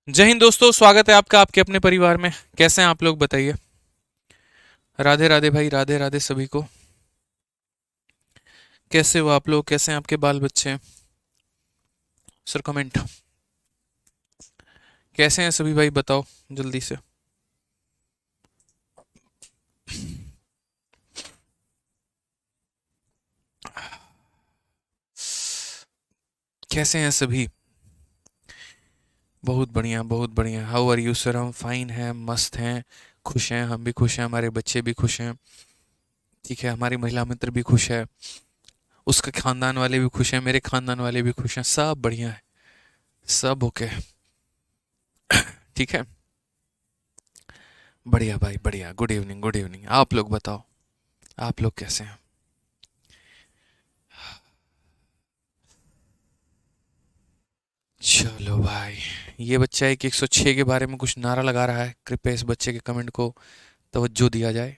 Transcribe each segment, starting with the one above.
जय हिंद दोस्तों, स्वागत है आपका आपके अपने परिवार में। कैसे हैं आप लोग, बताइए। राधे राधे भाई, राधे राधे सभी को। कैसे हो आप लोग, कैसे हैं आपके बाल बच्चे? Sir comment. कैसे हैं सभी भाई, बताओ जल्दी से। कैसे हैं सभी? बहुत बढ़िया, बहुत बढ़िया। How are you sir? हम फाइन हैं, मस्त हैं, खुश हैं। हम भी खुश हैं, हमारे बच्चे भी खुश हैं। ठीक है, हमारी महिला मित्र भी खुश है, उसके खानदान वाले भी खुश हैं, मेरे खानदान वाले भी खुश हैं, सब बढ़िया है, सब ओके। ठीक है, बढ़िया भाई, बढ़िया। Good evening, good evening. आप लोग बताओ, आप लोग कैसे हैं? चलो भाई, ये बच्चा एक 106 के बारे में कुछ नारा लगा रहा है। कृपया इस बच्चे के कमेंट को तवज्जो दिया जाए।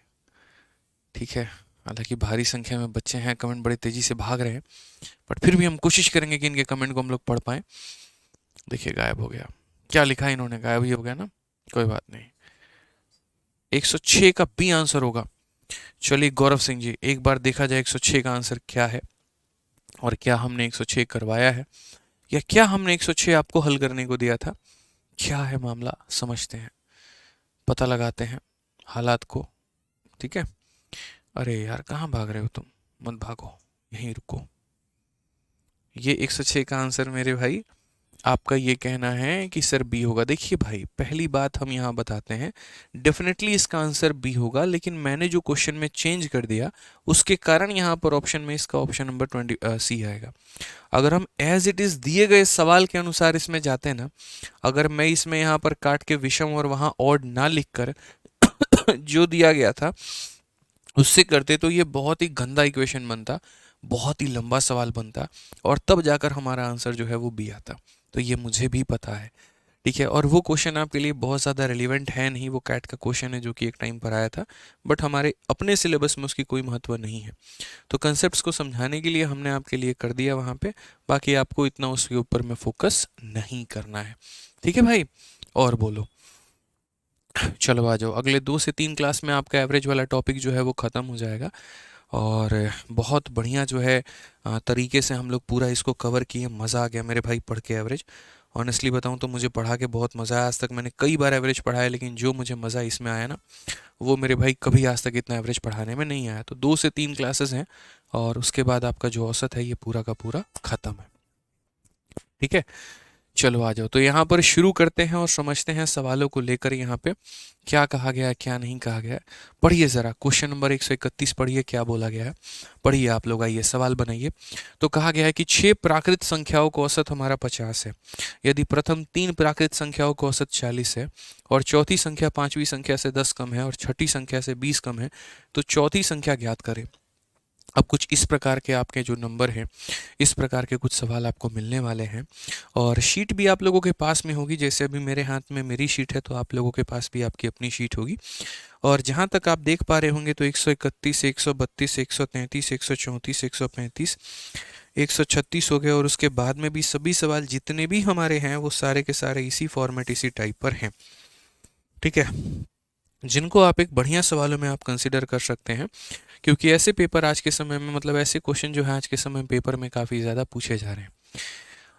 ठीक है, हालांकि भारी संख्या में बच्चे हैं, कमेंट बड़ी तेजी से भाग रहे हैं, बट फिर भी हम कोशिश करेंगे कि इनके कमेंट को हम लोग पढ़ पाएं। देखिए, गायब हो गया। क्या लिखा है इन्होंने? गायब ही हो गया ना, कोई बात नहीं। 106 का बी आंसर होगा। चलिए गौरव सिंह जी, एक बार देखा जाए 106 का आंसर क्या है, और क्या हमने 106 करवाया है, या क्या हमने 106 आपको हल करने को दिया था। क्या है मामला, समझते हैं, पता लगाते हैं हालात को। ठीक है। अरे यार, कहाँ भाग रहे हो तुम? मत भागो, यहीं रुको। ये 106 का आंसर मेरे भाई, आपका ये कहना है कि सर बी होगा। देखिए भाई, पहली बात हम यहाँ बताते हैं, डेफिनेटली इसका आंसर बी होगा, लेकिन मैंने जो क्वेश्चन में चेंज कर दिया उसके कारण यहाँ पर ऑप्शन में इसका ऑप्शन नंबर 20 सी आएगा। अगर हम एज इट इज दिए गए सवाल के अनुसार इसमें जाते हैं ना, अगर मैं इसमें यहाँ पर काट के विषम और वहाँ ऑड ना लिख कर जो दिया गया था उससे करते, तो ये बहुत ही गंदा इक्वेशन बनता, बहुत ही लंबा सवाल बनता, और तब जाकर हमारा आंसर जो है वो बी आता। तो ये मुझे भी पता है। ठीक है, और वो क्वेश्चन आपके लिए बहुत ज़्यादा रिलेवेंट है नहीं। वो कैट का क्वेश्चन है जो कि एक टाइम पर आया था, बट हमारे अपने सिलेबस में उसकी कोई महत्व नहीं है। तो कंसेप्ट्स को समझाने के लिए हमने आपके लिए कर दिया वहाँ पे। बाकी आपको इतना उसके ऊपर में फोकस नहीं करना है। ठीक है भाई, और बोलो। चलो आ जाओ, अगले 2 से 3 क्लास में आपका एवरेज वाला टॉपिक जो है वो ख़त्म हो जाएगा। और बहुत बढ़िया जो है तरीके से हम लोग पूरा इसको कवर किए। मज़ा आ गया मेरे भाई पढ़ के एवरेज। ऑनेस्टली बताऊं तो मुझे पढ़ा के बहुत मज़ा आया। आज तक मैंने कई बार एवरेज पढ़ा है, लेकिन जो मुझे मज़ा इसमें आया ना, वो मेरे भाई कभी आज तक इतना एवरेज पढ़ाने में नहीं आया। तो 2 से 3 क्लासेस हैं, और उसके बाद आपका जो औसत है ये पूरा का पूरा ख़त्म है। ठीक है, चलो आ जाओ। तो यहाँ पर शुरू करते हैं और समझते हैं सवालों को लेकर यहाँ पे क्या कहा गया है, क्या नहीं कहा गया है। पढ़िए ज़रा, क्वेश्चन नंबर 131 पढ़िए, क्या बोला गया है। पढ़िए आप लोग, आइए सवाल बनाइए। तो कहा गया है कि 6 प्राकृत संख्याओं का औसत हमारा 50 है। यदि प्रथम 3 प्राकृत संख्याओं का औसत 40 है, और चौथी संख्या 5वीं संख्या से 10 कम है, और छठी संख्या से 20 कम है, तो चौथी संख्या ज्ञात करें। अब कुछ इस प्रकार के आपके जो नंबर हैं, इस प्रकार के कुछ सवाल आपको मिलने वाले हैं। और शीट भी आप लोगों के पास में होगी। जैसे अभी मेरे हाथ में मेरी शीट है, तो आप लोगों के पास भी आपकी अपनी शीट होगी। और जहाँ तक आप देख पा रहे होंगे, तो 131, 132, 133, 134, 135, 136 हो गए, और उसके बाद में भी सभी सवाल जितने भी हमारे हैं वो सारे के सारे इसी फॉर्मेट, इसी टाइप पर हैं। ठीक है, जिनको आप एक बढ़िया सवालों में आप कंसिडर कर सकते हैं, क्योंकि ऐसे पेपर आज के समय में, मतलब ऐसे क्वेश्चन जो है आज के समय में पेपर में काफ़ी ज़्यादा पूछे जा रहे हैं।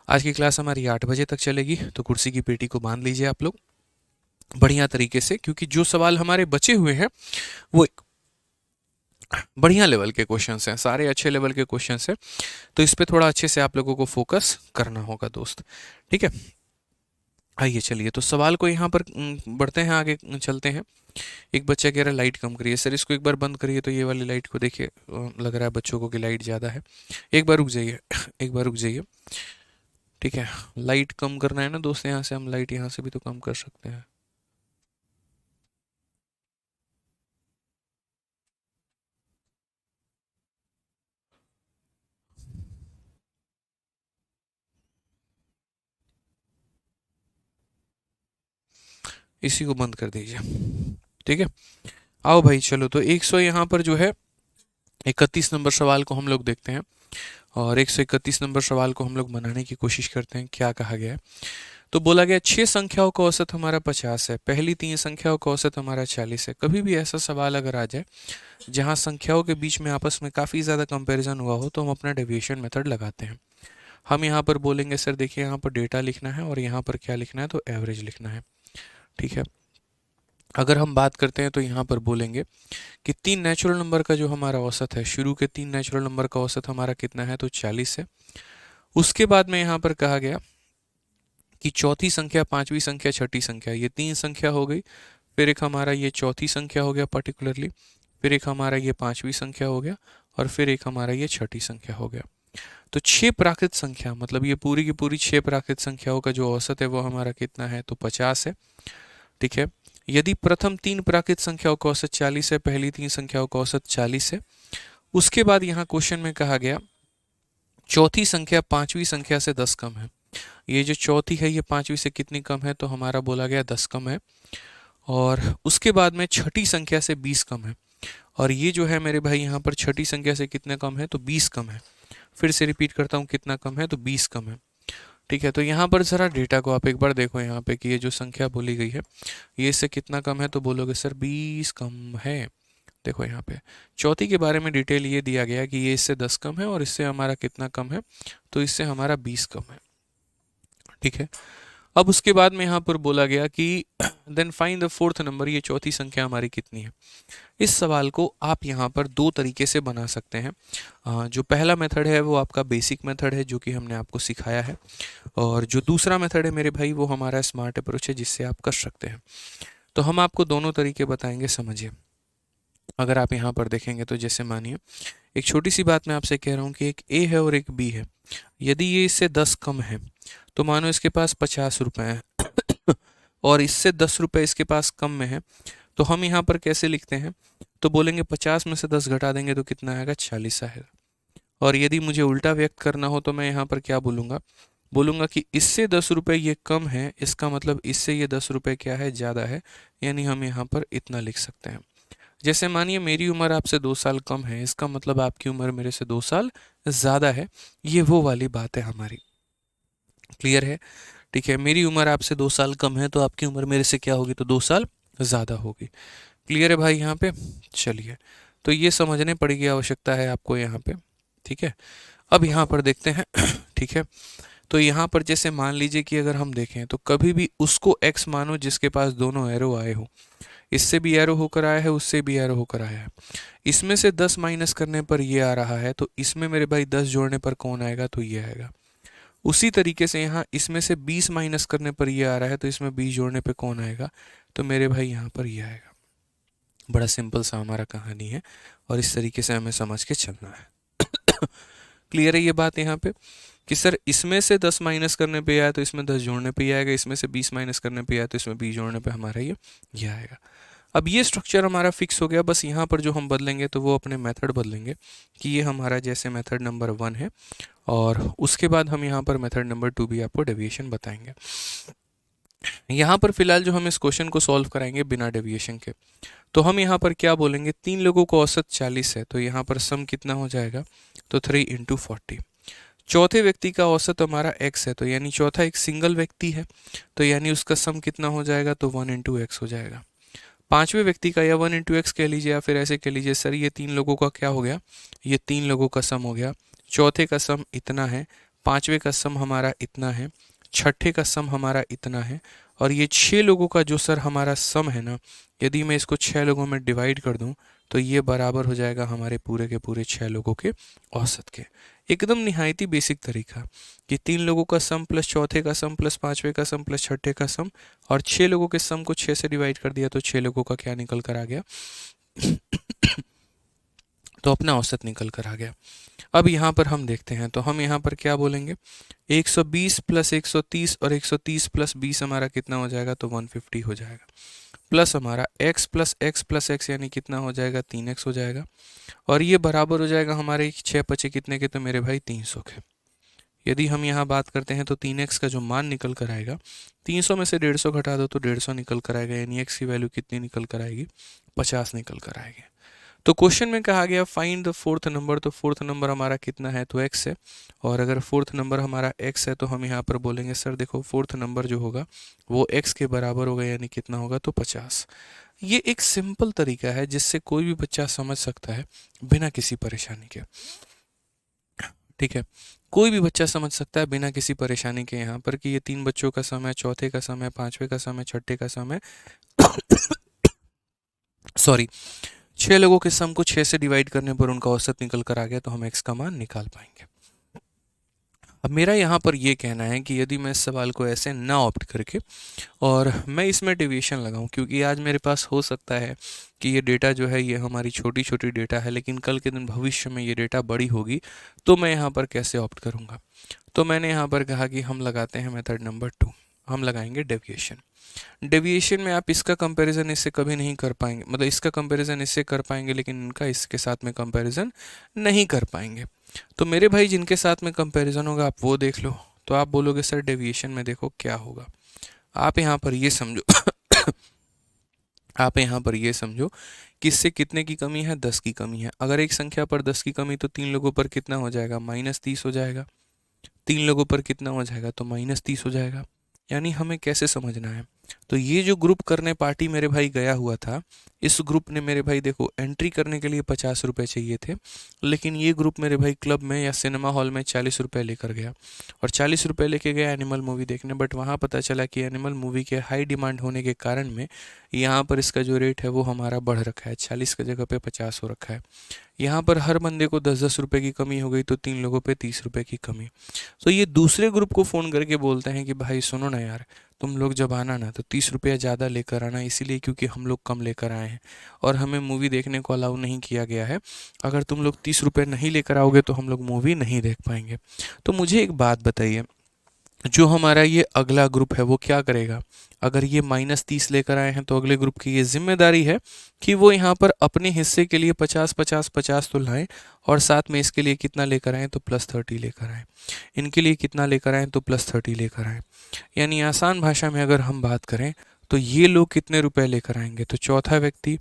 आज की क्लास हमारी 8 बजे तक चलेगी, तो कुर्सी की पेटी को बांध लीजिए आप लोग बढ़िया तरीके से, क्योंकि जो सवाल हमारे बचे हुए हैं वो एक बढ़िया लेवल के क्वेश्चंस हैं, सारे अच्छे लेवल के क्वेश्चंस हैं। तो इस पे थोड़ा अच्छे से आप लोगों को फोकस करना होगा दोस्त। ठीक है, आइए चलिए, तो सवाल को यहाँ पर बढ़ते हैं आगे, चलते हैं। एक बच्चा कह रहा है लाइट कम करिए। सर इसको एक बार बंद करिए, तो ये वाली लाइट को देखिए, लग रहा है बच्चों को कि लाइट ज़्यादा है। एक बार रुक जाइए, एक बार रुक जाइए। ठीक है, लाइट कम करना है ना दोस्त, यहाँ से हम लाइट यहाँ से भी तो कम कर सकते हैं। इसी को बंद कर दीजिए। ठीक है, आओ भाई चलो। तो 100 यहाँ पर जो है 31 नंबर सवाल को हम लोग देखते हैं, और 131 नंबर सवाल को हम लोग बनाने की कोशिश करते हैं। क्या कहा गया है, तो बोला गया 6 संख्याओं का औसत हमारा 50 है, पहली 3 संख्याओं का औसत हमारा 40 है। कभी भी ऐसा सवाल अगर आ जाए जहां संख्याओं के बीच में आपस में काफ़ी ज़्यादा कंपैरिजन हुआ हो तो हम अपना डेविएशन मेथड लगाते हैं। हम यहाँ पर बोलेंगे सर देखिए यहाँ पर डेटा लिखना है और यहाँ पर क्या लिखना है, तो एवरेज लिखना है। ठीक है, अगर हम बात करते हैं तो यहाँ पर बोलेंगे कि 3 नेचुरल नंबर का जो हमारा औसत है, शुरू के 3 नेचुरल नंबर का औसत हमारा कितना है, तो 40 है। उसके बाद में यहाँ पर कहा गया कि चौथी संख्या, पांचवी संख्या, छठी संख्या, ये 3 संख्या हो गई। फिर एक हमारा ये चौथी संख्या हो गया पर्टिकुलरली, फिर एक हमारा ये पांचवी संख्या हो गया, और फिर एक हमारा ये छठी संख्या हो गया। तो 6 प्राकृत संख्या, मतलब ये पूरी की पूरी 6 प्राकृत संख्याओं का जो औसत है वो हमारा कितना है, तो 50 है। ठीक है, यदि प्रथम 3 प्राकृत संख्याओं का औसत 40 है, पहली 3 संख्याओं का औसत 40 है। उसके बाद यहाँ क्वेश्चन में कहा गया चौथी संख्या पांचवी संख्या से 10 कम है। ये जो चौथी है ये पांचवी से कितनी कम है, तो हमारा बोला गया 10 कम है। और उसके बाद में छठी संख्या से 20 कम है, और ये जो है मेरे भाई यहाँ पर छठी संख्या से कितना कम है, तो 20 कम है। फिर से रिपीट करता हूँ, कितना कम है, तो 20 कम है। ठीक है, तो यहाँ पर ज़रा डेटा को आप एक बार देखो यहाँ पे कि ये जो संख्या बोली गई है ये इससे कितना कम है, तो बोलोगे सर 20 कम है। देखो यहाँ पे चौथी के बारे में डिटेल ये दिया गया कि ये इससे 10 कम है और इससे हमारा कितना कम है, तो इससे हमारा 20 कम है। ठीक है, अब उसके बाद में यहाँ पर बोला गया कि then find the fourth number, ये चौथी संख्या हमारी कितनी है। इस सवाल को आप यहाँ पर 2 तरीके से बना सकते हैं। जो पहला मेथड है वो आपका बेसिक मेथड है जो कि हमने आपको सिखाया है, और जो दूसरा मेथड है मेरे भाई वो हमारा स्मार्ट अप्रोच है जिससे आप कर सकते हैं। तो हम आपको दोनों तरीके बताएंगे, समझिए। अगर आप यहाँ पर देखेंगे तो जैसे मानिए एक छोटी सी बात मैं आपसे कह रहा हूँ कि एक ए है और एक बी है। यदि ये इससे 10 कम है तो मानो इसके पास 50 रुपए हैं और इससे 10 रुपए इसके पास कम में है, तो हम यहाँ पर कैसे लिखते हैं, तो बोलेंगे 50 में से 10 घटा देंगे तो कितना आएगा, 40 आएगा। और यदि मुझे उल्टा व्यक्त करना हो तो मैं यहाँ पर क्या बोलूँगा, बोलूँगा कि इससे 10 रुपये ये कम है, इसका मतलब इससे ये 10 रुपये क्या है, ज़्यादा है, यानी हम यहाँ पर इतना लिख सकते हैं। जैसे मानिए मेरी उम्र आपसे 2 साल कम है, इसका मतलब आपकी उम्र मेरे से 2 साल ज़्यादा है। ये वो वाली बात है हमारी, क्लियर है। ठीक है, मेरी उम्र आपसे 2 साल कम है तो आपकी उम्र मेरे से क्या होगी, तो 2 साल ज़्यादा होगी। क्लियर है भाई यहाँ पे। चलिए, तो ये समझने पड़ेगी आवश्यकता है आपको यहाँ पे। ठीक है, अब यहाँ पर देखते हैं। ठीक है, तो यहाँ पर जैसे मान लीजिए कि अगर हम देखें तो कभी भी उसको x मानो जिसके पास दोनों एरो आए हो। इससे भी एरो होकर आया है, उससे भी एरो होकर आया है। इसमें से 10 माइनस करने पर ये आ रहा है, तो इसमें मेरे भाई 10 जोड़ने पर कौन आएगा, तो ये आएगा। उसी तरीके से यहाँ इसमें से 20 माइनस करने पर ये आ रहा है, तो इसमें 20 जोड़ने पे कौन आएगा, तो मेरे भाई यहाँ पर ये आएगा। बड़ा सिंपल सा हमारा कहानी है और इस तरीके से हमें समझ के चलना है। क्लियर है ये बात यहाँ पे कि सर इसमें से 10 माइनस करने पे आया तो इसमें 10 जोड़ने पे ही आएगा, इसमें से 20 माइनस करने पे आया तो इसमें 20 जोड़ने पे हमारा ये आएगा। अब ये स्ट्रक्चर हमारा फिक्स हो गया, बस यहाँ पर जो हम बदलेंगे तो वो अपने मेथड बदलेंगे कि ये हमारा जैसे मेथड नंबर 1 है, और उसके बाद हम यहाँ पर मेथड नंबर 2 भी आपको डेविएशन बताएंगे। यहाँ पर फिलहाल जो हम इस क्वेश्चन को सॉल्व कराएंगे बिना डेविएशन के, तो हम यहाँ पर क्या बोलेंगे, 3 लोगों का औसत 40 है, तो यहाँ पर सम कितना हो जाएगा, तो 3 × 40। चौथे व्यक्ति का औसत हमारा x है, तो यानी चौथा एक सिंगल व्यक्ति है, तो यानी उसका सम कितना हो जाएगा, तो 1 × x हो जाएगा। पांचवें व्यक्ति का या 1 × x कह लीजिए या फिर ऐसे कह लीजिए, सर ये 3 लोगों का क्या हो गया, ये 3 लोगों का सम हो गया। चौथे का सम इतना है, पांचवें का सम हमारा इतना है, छठे का सम हमारा इतना है, और ये 6 लोगों का जो सर हमारा सम है ना, यदि मैं इसको 6 लोगों में डिवाइड कर दूं तो ये बराबर हो जाएगा हमारे पूरे के पूरे 6 लोगों के औसत के। एकदम निहायती बेसिक तरीका कि 3 लोगों का सम प्लस चौथे का सम प्लस पांचवें का सम प्लस छठे का सम, और 6 लोगों के सम को 6 से डिवाइड कर दिया तो 6 लोगों का क्या निकल कर आ गया, तो अपना औसत निकल कर आ गया। अब यहाँ पर हम देखते हैं, तो हम यहाँ पर क्या बोलेंगे, 120 प्लस 130 और 130 प्लस 20 हमारा कितना हो जाएगा, तो 150 हो जाएगा, प्लस हमारा x plus x plus x यानी कितना हो जाएगा, 3x हो जाएगा, और ये बराबर हो जाएगा हमारे 6 बचे कितने के, तो मेरे भाई 300 के। यदि हम यहाँ बात करते हैं तो 3x का जो मान निकल कर आएगा, 300 में से 150 घटा दो तो 150 निकल कर आएगा, यानी x की वैल्यू कितनी निकल कर आएगी, 50 निकल कर आएगी। तो क्वेश्चन में कहा गया फाइंड द फोर्थ नंबर, तो फोर्थ नंबर हमारा कितना है, तो x है। और अगर फोर्थ नंबर हमारा x है तो हम यहाँ पर बोलेंगे सर देखो फोर्थ नंबर जो होगा वो x के बराबर होगा, यानी कितना होगा, तो 50। ये एक सिंपल तरीका है जिससे कोई भी बच्चा समझ सकता है बिना किसी परेशानी के। ठीक है, कोई भी बच्चा समझ सकता है बिना किसी परेशानी के यहाँ पर कि ये 3 बच्चों का समय, चौथे का समय, पांचवे का समय, छठे का समय सॉरी 6 लोगों के सम को 6 से डिवाइड करने पर उनका औसत निकल कर आ गया तो हम x का मान निकाल पाएंगे। अब मेरा यहाँ पर ये कहना है कि यदि मैं इस सवाल को ऐसे ना ऑप्ट करके और मैं इसमें डेविएशन लगाऊं, क्योंकि आज मेरे पास हो सकता है कि ये डेटा जो है ये हमारी छोटी छोटी डेटा है, लेकिन कल के दिन भविष्य में ये डेटा बड़ी होगी, तो मैं यहाँ पर कैसे ऑप्ट करूँगा। तो मैंने यहाँ पर कहा कि हम लगाते हैं मेथड नंबर 2, हम लगाएंगे डेविएशन। डेविएशन में आप इसका कंपैरिजन इससे कभी नहीं कर पाएंगे, मतलब इसका कंपैरिजन इससे कर पाएंगे लेकिन इनका इसके साथ में कंपैरिजन नहीं कर पाएंगे। तो मेरे भाई जिनके साथ में कंपैरिजन होगा आप वो देख लो, तो आप बोलोगे सर डेविएशन में देखो क्या होगा। आप यहाँ पर ये समझो आप यहाँ पर ये समझो कि इससे कितने की कमी है, 10 की कमी है। अगर एक संख्या पर 10 की कमी तो 3 लोगों पर कितना हो जाएगा, -30 हो जाएगा। 3 लोगों पर कितना हो जाएगा, तो -30 हो जाएगा। यानी हमें कैसे समझना है, तो ये जो ग्रुप करने पार्टी मेरे भाई गया हुआ था, इस ग्रुप ने मेरे भाई देखो एंट्री करने के लिए 50 रुपये चाहिए थे, लेकिन ये ग्रुप मेरे भाई क्लब में या सिनेमा हॉल में 40 रुपये लेकर गया और 40 रुपये लेके गया एनिमल मूवी देखने। बट वहाँ पता चला कि एनिमल मूवी के हाई डिमांड होने के कारण में यहाँ पर इसका जो रेट है वो हमारा बढ़ रखा है, 40 की जगह पे 50 हो रखा है। यहाँ पर हर बंदे को 10-10 रुपये की कमी हो गई, तो 3 लोगों पे 30 रुपये की कमी। तो ये दूसरे ग्रुप को फ़ोन करके बोलते हैं कि भाई सुनो ना यार, तुम लोग जब आना ना तो 30 रुपया ज़्यादा लेकर आना, इसीलिए क्योंकि हम लोग कम लेकर आए हैं और हमें मूवी देखने को अलाउ नहीं किया गया है। अगर तुम लोग 30 रुपये नहीं लेकर आओगे तो हम लोग मूवी नहीं देख पाएंगे। तो मुझे एक बात बताइए, जो हमारा ये अगला ग्रुप है वो क्या करेगा। अगर ये -30 लेकर आए हैं तो अगले ग्रुप की ये जिम्मेदारी है कि वो यहाँ पर अपने हिस्से के लिए 50-50-50 तो लाएं और साथ में इसके लिए कितना लेकर आएँ, तो +30 लेकर आएँ। इनके लिए कितना लेकर आएँ, तो +30 लेकर आएँ। यानी आसान भाषा में अगर हम बात करें तो ये लोग कितने रुपए लेकर आएंगे, तो चौथा व्यक्ति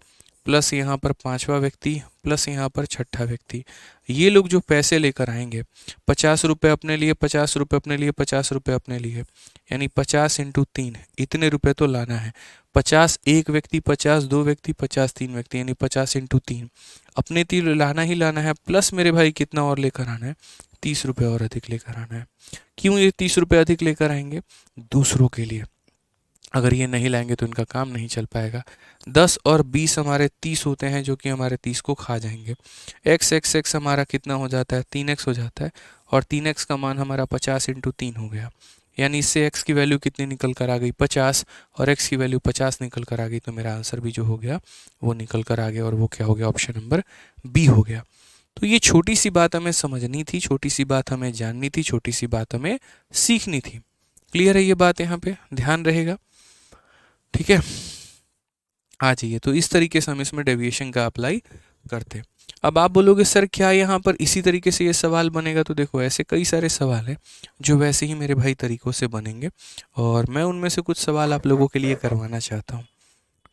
प्लस यहाँ पर पांचवा व्यक्ति प्लस यहाँ पर छठा व्यक्ति, ये लोग जो पैसे लेकर आएंगे 50 रुपये अपने लिए, 50 रुपये अपने लिए, 50 रुपये अपने लिए, यानी 50 × 3 इतने रुपए तो लाना है। 50 एक व्यक्ति, 50 दो व्यक्ति, 50 तीन व्यक्ति, यानी 50 × 3 अपने तीर लाना ही लाना है। प्लस मेरे भाई कितना और लेकर आना है, 30 रुपये और अधिक लेकर आना है। क्यों ये 30 रुपये अधिक लेकर आएंगे, दूसरों के लिए। अगर ये नहीं लाएंगे तो इनका काम नहीं चल पाएगा। 10 और 20 हमारे 30 होते हैं जो कि हमारे 30 को खा जाएंगे। x हमारा कितना हो जाता है, 3x हो जाता है और 3x का मान हमारा 50 × 3 हो गया। यानी इससे x की वैल्यू कितनी निकल कर आ गई, 50, और x की वैल्यू 50 निकल कर आ गई। तो मेरा आंसर भी जो हो गया वो निकल कर आ गया और वो क्या हो गया, ऑप्शन नंबर बी हो गया। तो ये छोटी सी बात हमें समझनी थी, छोटी सी बात हमें जाननी थी, छोटी सी बात हमें सीखनी थी। क्लियर है ये बात, यहाँ पे ध्यान रहेगा। ठीक है, आ जाइए। तो इस तरीके से हम इसमें डेविएशन का अप्लाई करते हैं। अब आप बोलोगे सर क्या यहाँ पर इसी तरीके से ये सवाल बनेगा, तो देखो ऐसे कई सारे सवाल हैं जो वैसे ही मेरे भाई तरीकों से बनेंगे और मैं उनमें से कुछ सवाल आप लोगों के लिए करवाना चाहता हूँ।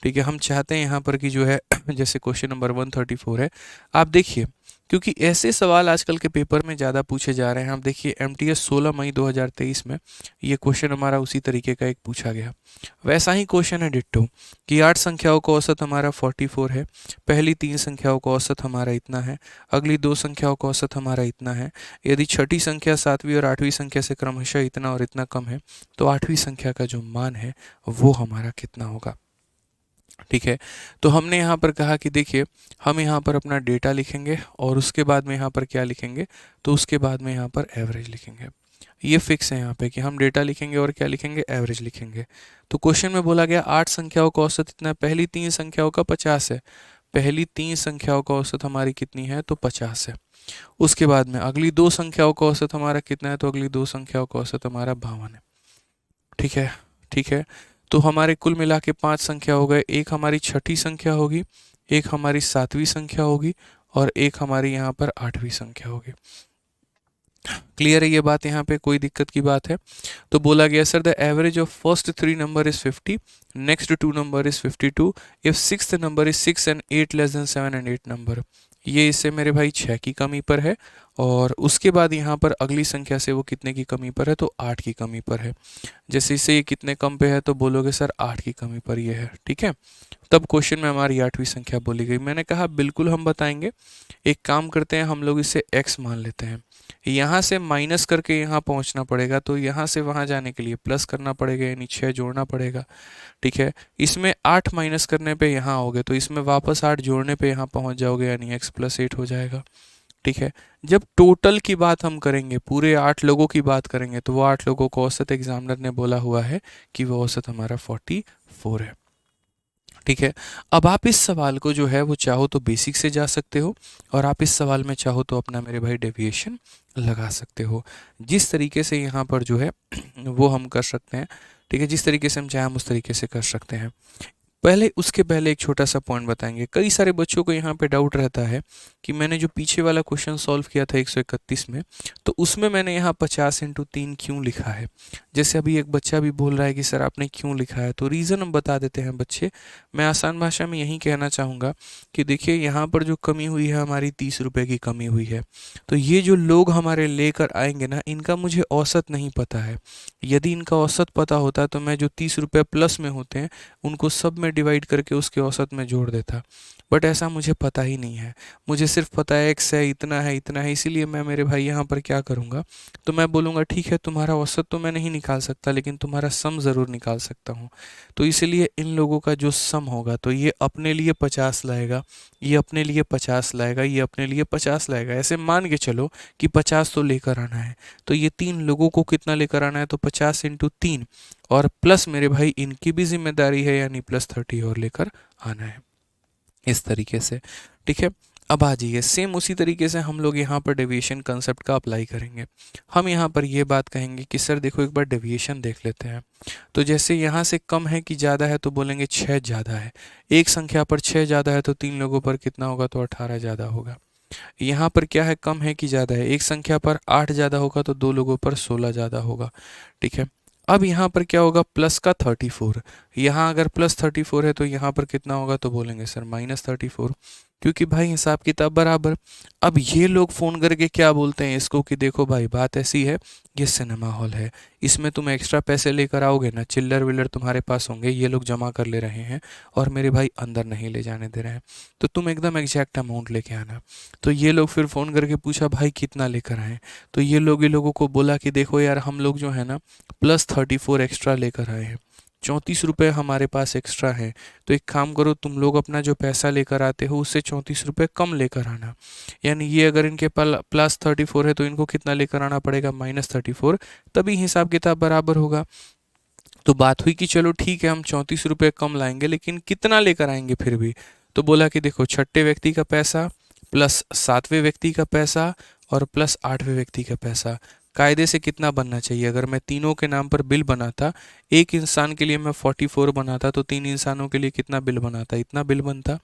ठीक है, हम चाहते हैं यहाँ पर कि जो है जैसे क्वेश्चन नंबर 134 है, आप देखिए, क्योंकि ऐसे सवाल आजकल के पेपर में ज़्यादा पूछे जा रहे हैं। आप देखिए MTS 16 मई 2023 में ये क्वेश्चन हमारा उसी तरीके का एक पूछा गया। वैसा ही क्वेश्चन है डिट्टो कि 8 संख्याओं का औसत हमारा 44 है, पहली 3 संख्याओं का औसत हमारा इतना है, अगली 2 संख्याओं का औसत हमारा इतना है। यदि छठी संख्या 7वीं और 8वीं संख्या से क्रमशः इतना और इतना कम है तो 8वीं संख्या का जो मान है वो हमारा कितना होगा। ठीक है, तो हमने यहाँ पर कहा कि देखिए हम यहाँ पर अपना डेटा लिखेंगे और उसके बाद में यहाँ पर क्या लिखेंगे, तो उसके बाद में यहाँ पर एवरेज लिखेंगे। ये फिक्स है यहाँ पे कि हम डेटा लिखेंगे और क्या लिखेंगे, एवरेज लिखेंगे। तो क्वेश्चन में बोला गया 8 संख्याओं का औसत इतना है, पहली 3 संख्याओं का 50 है, पहली 3 संख्याओं का औसत हमारी कितनी है, तो 50 है। उसके बाद में अगली 2 संख्याओं का औसत हमारा कितना है, तो अगली 2 संख्याओं का औसत हमारा 52 है। ठीक है, ठीक है, तो हमारे कुल मिला के 5 संख्या हो गए, एक हमारी छठी संख्या होगी, एक हमारी 7वीं संख्या होगी और एक हमारी यहाँ पर 8वीं संख्या होगी। क्लियर है ये बात, यहाँ पे कोई दिक्कत की बात है? तो बोला गया sir the average of first 3 number is 50, next 2 number is 52, if sixth number is 6 and 8 less than 7 and 8 number. ये इससे मेरे भाई 6 की कमी पर है, और उसके बाद यहाँ पर अगली संख्या से वो कितने की कमी पर है, तो 8 की कमी पर है। जैसे इससे ये कितने कम पे है, तो बोलोगे सर 8 की कमी पर ये है, ठीक है। तब क्वेश्चन में हमारी 8वीं संख्या बोली गई। मैंने कहा बिल्कुल हम बताएंगे। एक काम करते हैं, हम लोग इसे x मान लेते हैं। यहाँ से माइनस करके यहाँ पहुँचना पड़ेगा, तो यहाँ से वहाँ जाने के लिए प्लस करना पड़ेगा, यानी 6 जोड़ना पड़ेगा, ठीक है। इसमें 8 माइनस करने पे यहाँ आओगे, तो इसमें वापस 8 जोड़ने पे यहाँ पहुँच जाओगे, यानी x + 8 हो जाएगा, ठीक है। जब टोटल की बात हम करेंगे, पूरे 8 लोगों की बात करेंगे, तो वो 8 लोगों को औसत एग्जामिनर ने बोला हुआ है कि वो औसत हमारा 44 है, ठीक है। अब आप इस सवाल को जो है वो चाहो तो बेसिक से जा सकते हो, और आप इस सवाल में चाहो तो अपना मेरे भाई डेविएशन लगा सकते हो। जिस तरीके से यहाँ पर जो है वो हम कर सकते हैं, ठीक है। जिस तरीके से हम चाहें हम उस तरीके से कर सकते हैं। उसके पहले एक छोटा सा पॉइंट बताएंगे। कई सारे बच्चों को यहाँ पे डाउट रहता है कि मैंने जो पीछे वाला क्वेश्चन सॉल्व किया था 131 में, तो उसमें मैंने यहाँ 50 × 3 क्यों लिखा है। जैसे अभी एक बच्चा भी बोल रहा है कि सर आपने क्यों लिखा है, तो रीज़न हम बता देते हैं बच्चे। मैं आसान भाषा में यही कहना चाहूँगा कि देखिए यहाँ पर जो कमी हुई है हमारी 30 रुपये की कमी हुई है। तो ये जो लोग हमारे लेकर आएंगे ना, इनका मुझे औसत नहीं पता है। यदि इनका औसत पता होता तो मैं जो 30 रुपये प्लस में होते हैं उनको सब में डिवाइड करके उसके औसत में जोड़ देता, बट ऐसा मुझे पता ही नहीं है। मुझे सिर्फ पता है x है, इतना है, इतना है। इसीलिए मैं मेरे भाई यहाँ पर क्या करूँगा, तो मैं बोलूँगा ठीक है तुम्हारा औसत तो मैं नहीं निकाल सकता, लेकिन तुम्हारा सम ज़रूर निकाल सकता हूँ। तो इसलिए इन लोगों का जो सम होगा, तो ये अपने लिए 50 लाएगा, ये अपने लिए 50 लाएगा, ये अपने लिए 50 लाएगा। ऐसे मान के चलो कि 50 तो लेकर आना है, तो ये 3 लोगों को कितना लेकर आना है, तो 50 × 3, और प्लस मेरे भाई इनकी भी जिम्मेदारी है, यानी +30 और लेकर आना है, इस तरीके से, ठीक है। अब आ जाइए, सेम उसी तरीके से हम लोग यहाँ पर डेविएशन कंसेप्ट का अप्लाई करेंगे। हम यहाँ पर ये बात कहेंगे कि सर देखो एक बार डेविएशन देख लेते हैं। तो जैसे यहाँ से कम है कि ज़्यादा है, तो बोलेंगे 6 ज़्यादा है। एक संख्या पर 6 ज़्यादा है, तो 3 लोगों पर कितना होगा, तो 18 ज़्यादा होगा। यहाँ पर क्या है, कम है कि ज़्यादा है, एक संख्या पर 8 ज़्यादा होगा, तो 2 लोगों पर 16 ज़्यादा होगा, ठीक है। अब यहाँ पर क्या होगा, प्लस का 34। यहाँ अगर +34 है तो यहाँ पर कितना होगा, तो बोलेंगे सर -34, क्योंकि भाई हिसाब किताब बराबर। अब ये लोग फ़ोन करके क्या बोलते हैं इसको कि देखो भाई बात ऐसी है, ये सिनेमा हॉल है, इसमें तुम एक्स्ट्रा पैसे लेकर आओगे ना, चिल्लर विल्लर तुम्हारे पास होंगे, ये लोग जमा कर ले रहे हैं और मेरे भाई अंदर नहीं ले जाने दे रहे हैं, तो तुम एकदम एग्जैक्ट अमाउंट लेके आना। तो ये लोग फिर फ़ोन करके पूछा भाई कितना लेकर आए, तो ये लोगों को बोला कि देखो यार हम लोग जो है ना +34 एक्स्ट्रा लेकर आए हैं, 34 रुपये हमारे पास एक्स्ट्रा है। तो एक काम करो, तुम लोग अपना जो पैसा लेकर आते हो उससे 34 रुपये कम लेकर आना। यानी ये अगर इनके +34 है तो इनको कितना लेकर आना पड़ेगा, -34, तभी हिसाब किताब बराबर होगा। तो बात हुई कि चलो ठीक है हम 34 रुपये कम लाएंगे, लेकिन कितना लेकर आएंगे फिर भी। तो बोला कि देखो छठे व्यक्ति का पैसा प्लस सातवें व्यक्ति का पैसा और प्लस आठवें व्यक्ति का पैसा, कायदे से कितना बनना चाहिए। अगर मैं तीनों के नाम पर बिल बनाता, एक इंसान के लिए मैं 44 बनाता, तो 3 इंसानों के लिए कितना बिल बनाता, इतना बिल बनता।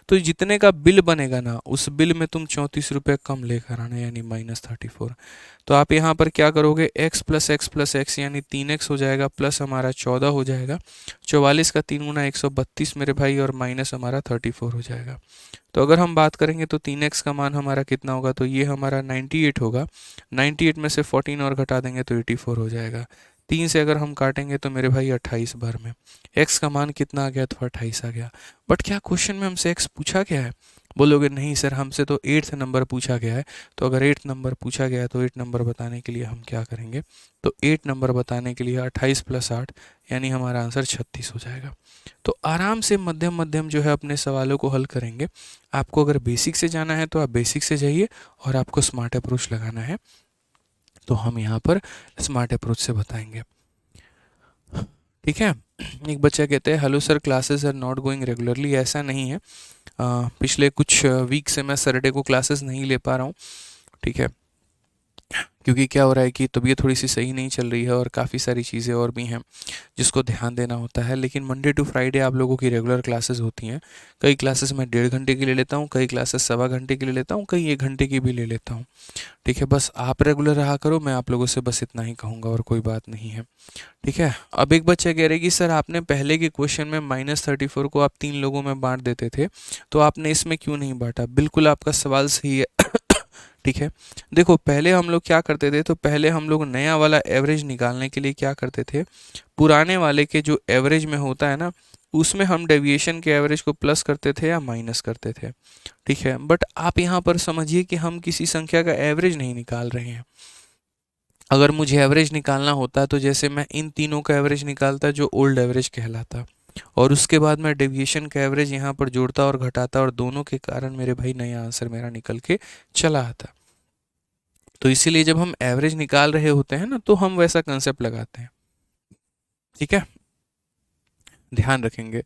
तो जितने का बिल बनेगा ना, उस बिल में तुम 34 रुपये कम लेकर आना, यानी -34। तो आप यहाँ पर क्या करोगे, x + x यानी 3x हो जाएगा, प्लस हमारा 14 हो जाएगा, 44 का 3 × 132 मेरे भाई, और माइनस हमारा 34 हो जाएगा। तो अगर हम बात करेंगे तो 3x का मान हमारा कितना होगा, तो ये हमारा 98 होगा। 98 में से 14 और घटा देंगे तो 84 हो जाएगा। 3 से अगर हम काटेंगे तो मेरे भाई 28 भर में x का मान कितना आ गया, तो 28 आ गया। बट क्या क्वेश्चन में हमसे x पूछा गया है? बोलोगे नहीं सर हमसे तो 8th नंबर पूछा गया है। तो अगर 8th नंबर पूछा गया है तो 8 नंबर बताने के लिए हम क्या करेंगे, तो 8 नंबर बताने के लिए 28 + 8 यानी हमारा आंसर 36 हो जाएगा। तो आराम से मध्यम मध्यम जो है अपने सवालों को हल करेंगे। आपको अगर बेसिक से जाना है तो आप बेसिक से जाइए, और आपको स्मार्ट अप्रोच लगाना है तो हम यहाँ पर स्मार्ट अप्रोच से बताएंगे, ठीक है। एक बच्चा कहते हैं hello sir classes are not going regularly. ऐसा नहीं है, पिछले कुछ वीक से मैं सैटरडे को क्लासेस नहीं ले पा रहा हूँ, ठीक है। क्योंकि क्या हो रहा है कि तबीयत थोड़ी सी सही नहीं चल रही है और काफ़ी सारी चीज़ें और भी हैं जिसको ध्यान देना होता है। लेकिन मंडे टू फ्राइडे आप लोगों की रेगुलर क्लासेस होती हैं। कई क्लासेस मैं 1.5 घंटे की ले लेता हूँ, कई क्लासेस 1.25 घंटे की ले लेता हूँ, कई 1 घंटे की भी ले लेता हूँ। ठीक है, बस आप रेगुलर रहा करो, मैं आप लोगों से बस इतना ही कहूँगा और कोई बात नहीं है। ठीक है, अब एक बच्चा कह रहे कि सर आपने पहले के क्वेश्चन में -34 को आप 3 लोगों में बांट देते थे, तो आपने इसमें क्यों नहीं बांटा? बिल्कुल आपका सवाल सही है। ठीक है, देखो पहले हम लोग क्या करते थे, तो पहले हम लोग नया वाला एवरेज निकालने के लिए क्या करते थे, पुराने वाले के जो एवरेज में होता है ना, उसमें हम डेविएशन के एवरेज को प्लस करते थे या माइनस करते थे। ठीक है, बट आप यहाँ पर समझिए कि हम किसी संख्या का एवरेज नहीं निकाल रहे हैं। अगर मुझे एवरेज निकालना होता तो जैसे मैं इन तीनों का एवरेज निकालता जो ओल्ड एवरेज कहलाता, और उसके बाद मैं डेविएशन का एवरेज यहाँ पर जोड़ता और घटाता, और दोनों के कारण मेरे भाई नया आंसर मेरा निकल के चला आता। तो इसीलिए जब हम एवरेज निकाल रहे होते हैं ना, तो हम वैसा कंसेप्ट लगाते हैं। ठीक है, ध्यान रखेंगे,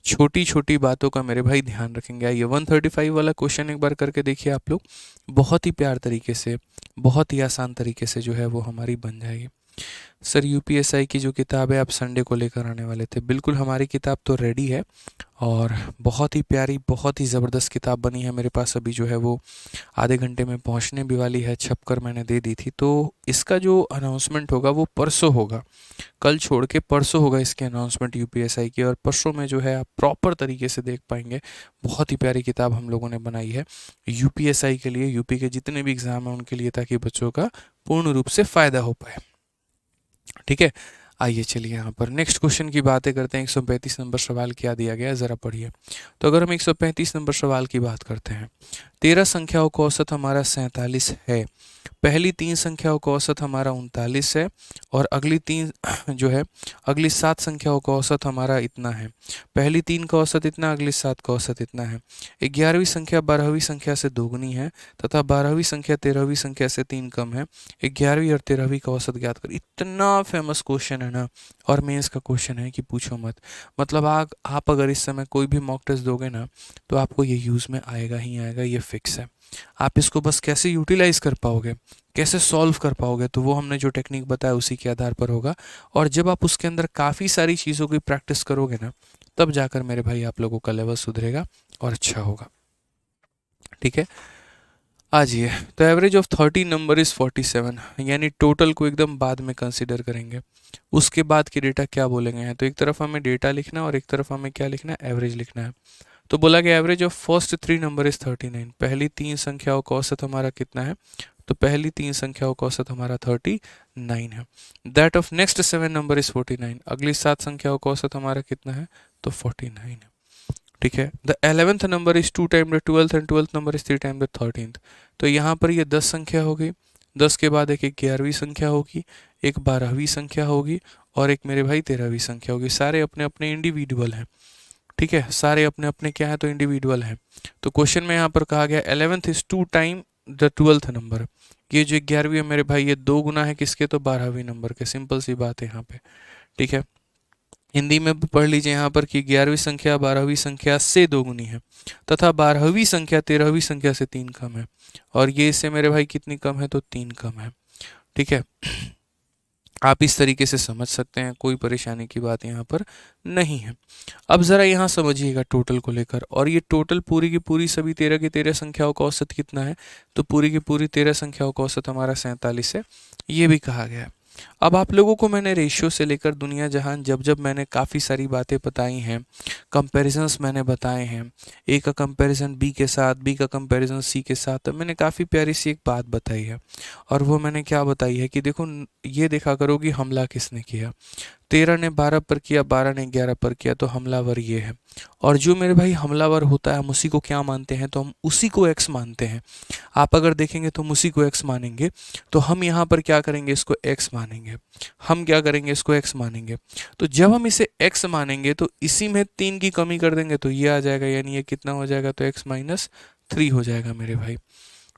छोटी छोटी बातों का मेरे भाई ध्यान रखेंगे। आइए 135 वाला क्वेश्चन एक बार करके देखिए आप लोग, बहुत ही प्यार तरीके से, बहुत ही आसान तरीके से जो है वो हमारी बन जाएगी। सर यूपीएसआई की जो किताब है आप संडे को लेकर आने वाले थे, बिल्कुल हमारी किताब तो रेडी है, और बहुत ही प्यारी, बहुत ही ज़बरदस्त किताब बनी है मेरे पास। अभी जो है वो आधे घंटे में पहुंचने भी वाली है, छपकर मैंने दे दी थी। तो इसका जो अनाउंसमेंट होगा वो परसों होगा, कल छोड़ के परसों होगा इसकी अनाउंसमेंट यूपीएसआई की, और परसों में जो है आप प्रॉपर तरीके से देख पाएंगे। बहुत ही प्यारी किताब हम लोगों ने बनाई है यूपीएसआई के लिए, यूपी के जितने भी एग्ज़ाम हैं उनके लिए, ताकि बच्चों का पूर्ण रूप से फ़ायदा हो पाए। ठीक है, आइए चलिए यहाँ पर नेक्स्ट क्वेश्चन की बातें करते हैं। 135 नंबर सवाल क्या दिया गया है ज़रा पढ़िए। तो अगर हम 135 नंबर सवाल की बात करते हैं, 13 संख्याओं का औसत हमारा 47 है, पहली 3 संख्याओं का औसत हमारा 39 है, और अगली 3 जो है, अगली 7 संख्याओं का औसत हमारा इतना है। पहली 3 का औसत इतना, अगली 7 का औसत इतना है। 11वीं संख्या 12वीं संख्या से दोगुनी है, तथा 12वीं संख्या 13वीं संख्या से 3 कम है। 11वीं और 13वीं का औसत ज्ञात कर। इतना फेमस क्वेश्चन है ना, और मेंस का क्वेश्चन है कि पूछो मत। मतलब आप अगर इस समय कोई भी मॉक टेस्ट दोगे ना, तो आपको ये यूज़ में आएगा ही आएगा, ये फिक्स है। आप इसको बस कैसे यूटिलाइज कर पाओगे, कैसे सॉल्व कर पाओगे, तो वो हमने जो टेक्निक बताया उसी के आधार पर होगा। और जब आप उसके अंदर काफ़ी सारी चीज़ों की प्रैक्टिस करोगे ना, तब जाकर मेरे भाई आप लोगों का लेवल सुधरेगा और अच्छा होगा। ठीक है, आ जाइए। तो एवरेज ऑफ 30 नंबर इज़ 47, यानी टोटल को एकदम बाद में कंसिडर करेंगे। उसके बाद की डेटा क्या बोलेंगे हैं, तो एक तरफ हमें डेटा लिखना है और एक तरफ हमें क्या लिखना है, एवरेज लिखना है। तो बोला कि average of first 3 number is 39, पहली 3 संख्याओं का औसत हमारा कितना है, तो पहली 3 संख्याओं का औसत हमारा 39 है। That of next 7 number is 49, अगली 7 संख्याओं का औसत हमारा कितना है, तो 49 है। ठीक है, the 11th number is 2 time the 12th, and 12th number is 3 time the 13th। तो यहाँ पर ये 10 संख्या हो गई, 10 के बाद एक 11वीं संख्या होगी, एक 12वीं संख्या होगी, और एक मेरे भाई 13वीं संख्या होगी। सारे अपने अपने इंडिविजुअल हैं। ठीक है, सारे अपने अपने क्या है, तो इंडिविजुअल हैं। तो क्वेश्चन में यहाँ पर कहा गया 11th is 2 time the 12th number. ये जो 11वीं है मेरे भाई, ये 2 गुना है किसके, तो 12वीं नंबर के। सिंपल सी बात है यहाँ पे। ठीक है, हिंदी में भी पढ़ लीजिए यहाँ पर कि 11वीं संख्या 12वीं संख्या से दोगुनी है, तथा 12वीं संख्या 13वीं संख्या से 3 कम है। और ये इससे मेरे भाई कितनी कम है, तो 3 कम है। ठीक है, आप इस तरीके से समझ सकते हैं, कोई परेशानी की बात यहाँ पर नहीं है। अब ज़रा यहाँ समझिएगा टोटल को लेकर, और ये टोटल पूरी की पूरी सभी 13 की 13 संख्याओं का औसत कितना है, तो पूरी की पूरी 13 संख्याओं का औसत हमारा 47 है, ये भी कहा गया है। अब आप लोगों को मैंने रेशियो से लेकर दुनिया जहान जब जब मैंने काफ़ी सारी बातें बताई हैं, कंपैरिजंस मैंने बताए हैं, ए का कंपैरिजन बी के साथ, बी का कंपैरिजन सी के साथ, तो मैंने काफ़ी प्यारी सी एक बात बताई है। और वो मैंने क्या बताई है कि देखो, ये देखा करो कि हमला किसने किया। 13 ने 12 पर किया, 12 ने 11 पर किया, तो हमलावर ये है। और जो मेरे भाई हमलावर होता है, हम उसी को क्या मानते हैं, तो हम उसी को एक्स मानते हैं। आप अगर देखेंगे तो हम उसी को एक्स मानेंगे। तो हम यहाँ पर क्या करेंगे, इसको एक्स मानेंगे। हम क्या करेंगे, इसको एक्स मानेंगे। तो जब हम इसे एक्स मानेंगे, तो इसी में 3 की कमी कर देंगे, तो ये आ जाएगा, यानी ये कितना हो जाएगा, तो x माइनस 3 हो जाएगा मेरे भाई।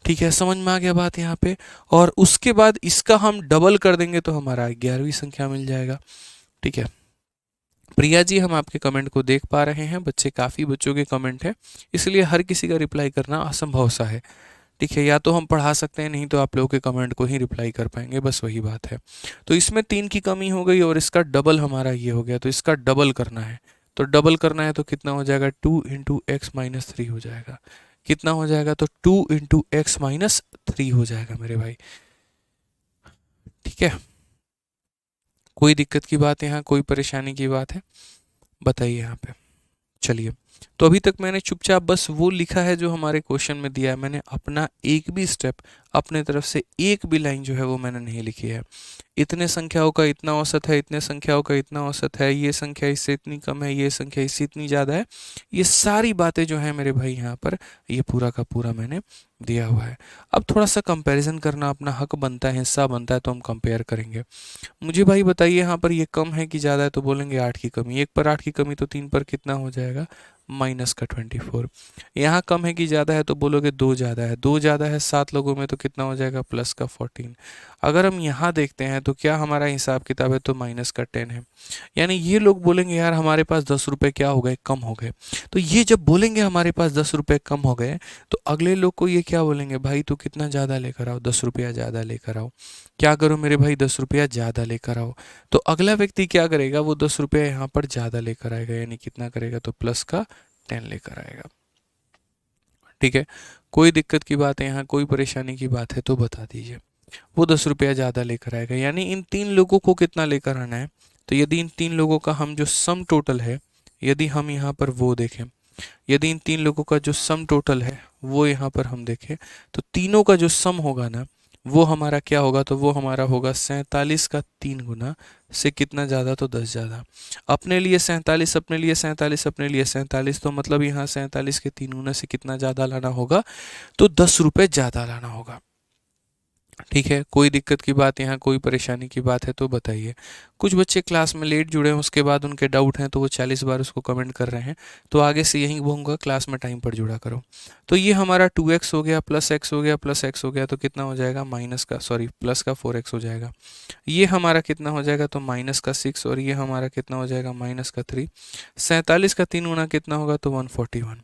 ठीक है, समझ में आ गया बात यहाँ पे। और उसके बाद इसका हम डबल कर देंगे, तो हमारा 11वीं संख्या मिल जाएगा। ठीक है, प्रिया जी, हम आपके कमेंट को देख पा रहे हैं, बच्चे काफ़ी बच्चों के कमेंट हैं, इसलिए हर किसी का रिप्लाई करना असंभव सा है। ठीक है, या तो हम पढ़ा सकते हैं, नहीं तो आप लोगों के कमेंट को ही रिप्लाई कर पाएंगे, बस वही बात है। तो इसमें 3 की कमी हो गई और इसका डबल हमारा ये हो गया, तो इसका डबल करना है। तो डबल करना है तो कितना हो जाएगा, 2 × x - 3 हो जाएगा। कितना हो जाएगा, तो 2 × x - 3 हो जाएगा मेरे भाई। ठीक है, कोई दिक्कत की बात है यहाँ, कोई परेशानी की बात है, बताइए यहाँ पे। चलिए, तो अभी तक मैंने चुपचाप बस वो लिखा है जो हमारे क्वेश्चन में दिया है। मैंने अपना एक भी स्टेप, अपने तरफ से एक भी लाइन जो है वो मैंने नहीं लिखी है। इतने संख्याओं का इतना औसत है, इतने संख्याओं का इतना औसत है, ये संख्या इससे इतनी कम है, ये संख्या इससे इतनी ज़्यादा है, ये सारी बातें जो हैं मेरे भाई यहाँ पर, ये पूरा का पूरा मैंने दिया हुआ है। अब थोड़ा सा कंपैरिजन करना अपना हक बनता है, हिस्सा बनता है, तो हम कंपेयर करेंगे। मुझे भाई बताइए यहाँ पर ये कम है कि ज़्यादा है, तो बोलेंगे 8 की कमी। 1 पर 8 की कमी तो 3 पर कितना हो जाएगा, -24। यहाँ कम है कि ज़्यादा है, तो बोलोगे 2 ज़्यादा है। 2 ज़्यादा है 7 लोगों में, तो कितना हो जाएगा, +14। अगर हम यहाँ देखते हैं तो क्या हमारा हिसाब किताब है, तो -10 है। यानी ये लोग बोलेंगे यार हमारे पास 10 रुपये क्या हो गए, कम हो गए। तो ये जब बोलेंगे हमारे पास 10 रुपये कम हो गए, तो अगले लोग को ये क्या बोलेंगे, भाई तू कितना ज़्यादा लेकर आओ, 10 रुपया ज़्यादा लेकर आओ। क्या करो मेरे भाई, 10 रुपया ज़्यादा लेकर आओ। तो अगला व्यक्ति क्या करेगा, वो 10 रुपया यहाँ पर ज़्यादा लेकर आएगा, यानी कितना करेगा, तो +10 लेकर आएगा। ठीक है, कोई दिक्कत की बात है यहाँ, कोई परेशानी की बात है तो बता दीजिए। वो 10 रुपया ज़्यादा लेकर आएगा, यानी इन 3 लोगों को कितना लेकर आना है। तो यदि इन 3 लोगों का हम जो सम टोटल है, यदि हम यहाँ पर वो देखें, यदि इन 3 लोगों का जो सम टोटल है वो यहाँ पर हम देखें, तो तीनों का जो सम होगा ना, वो हमारा क्या होगा, तो वो हमारा होगा 47 का 3 गुना से कितना ज़्यादा, तो 10 ज़्यादा। अपने लिए 47, अपने लिए 47, अपने लिए 47, तो मतलब यहाँ 47 के 3 गुना से कितना ज़्यादा लाना होगा, तो 10 रुपये ज़्यादा लाना होगा। ठीक है, कोई दिक्कत की बात यहाँ, कोई परेशानी की बात है तो बताइए। कुछ बच्चे क्लास में लेट जुड़े हैं, उसके बाद उनके डाउट हैं, तो वो 40 बार उसको कमेंट कर रहे हैं। तो आगे से यही बोलूँगा, क्लास में टाइम पर जुड़ा करो। तो ये हमारा 2x हो गया, +x हो गया, +x हो गया, तो कितना हो जाएगा, प्लस का 4x हो जाएगा। ये हमारा कितना हो जाएगा, तो -6, और ये हमारा कितना हो जाएगा, -3। 47 का 3 गुना कितना होगा, तो 141।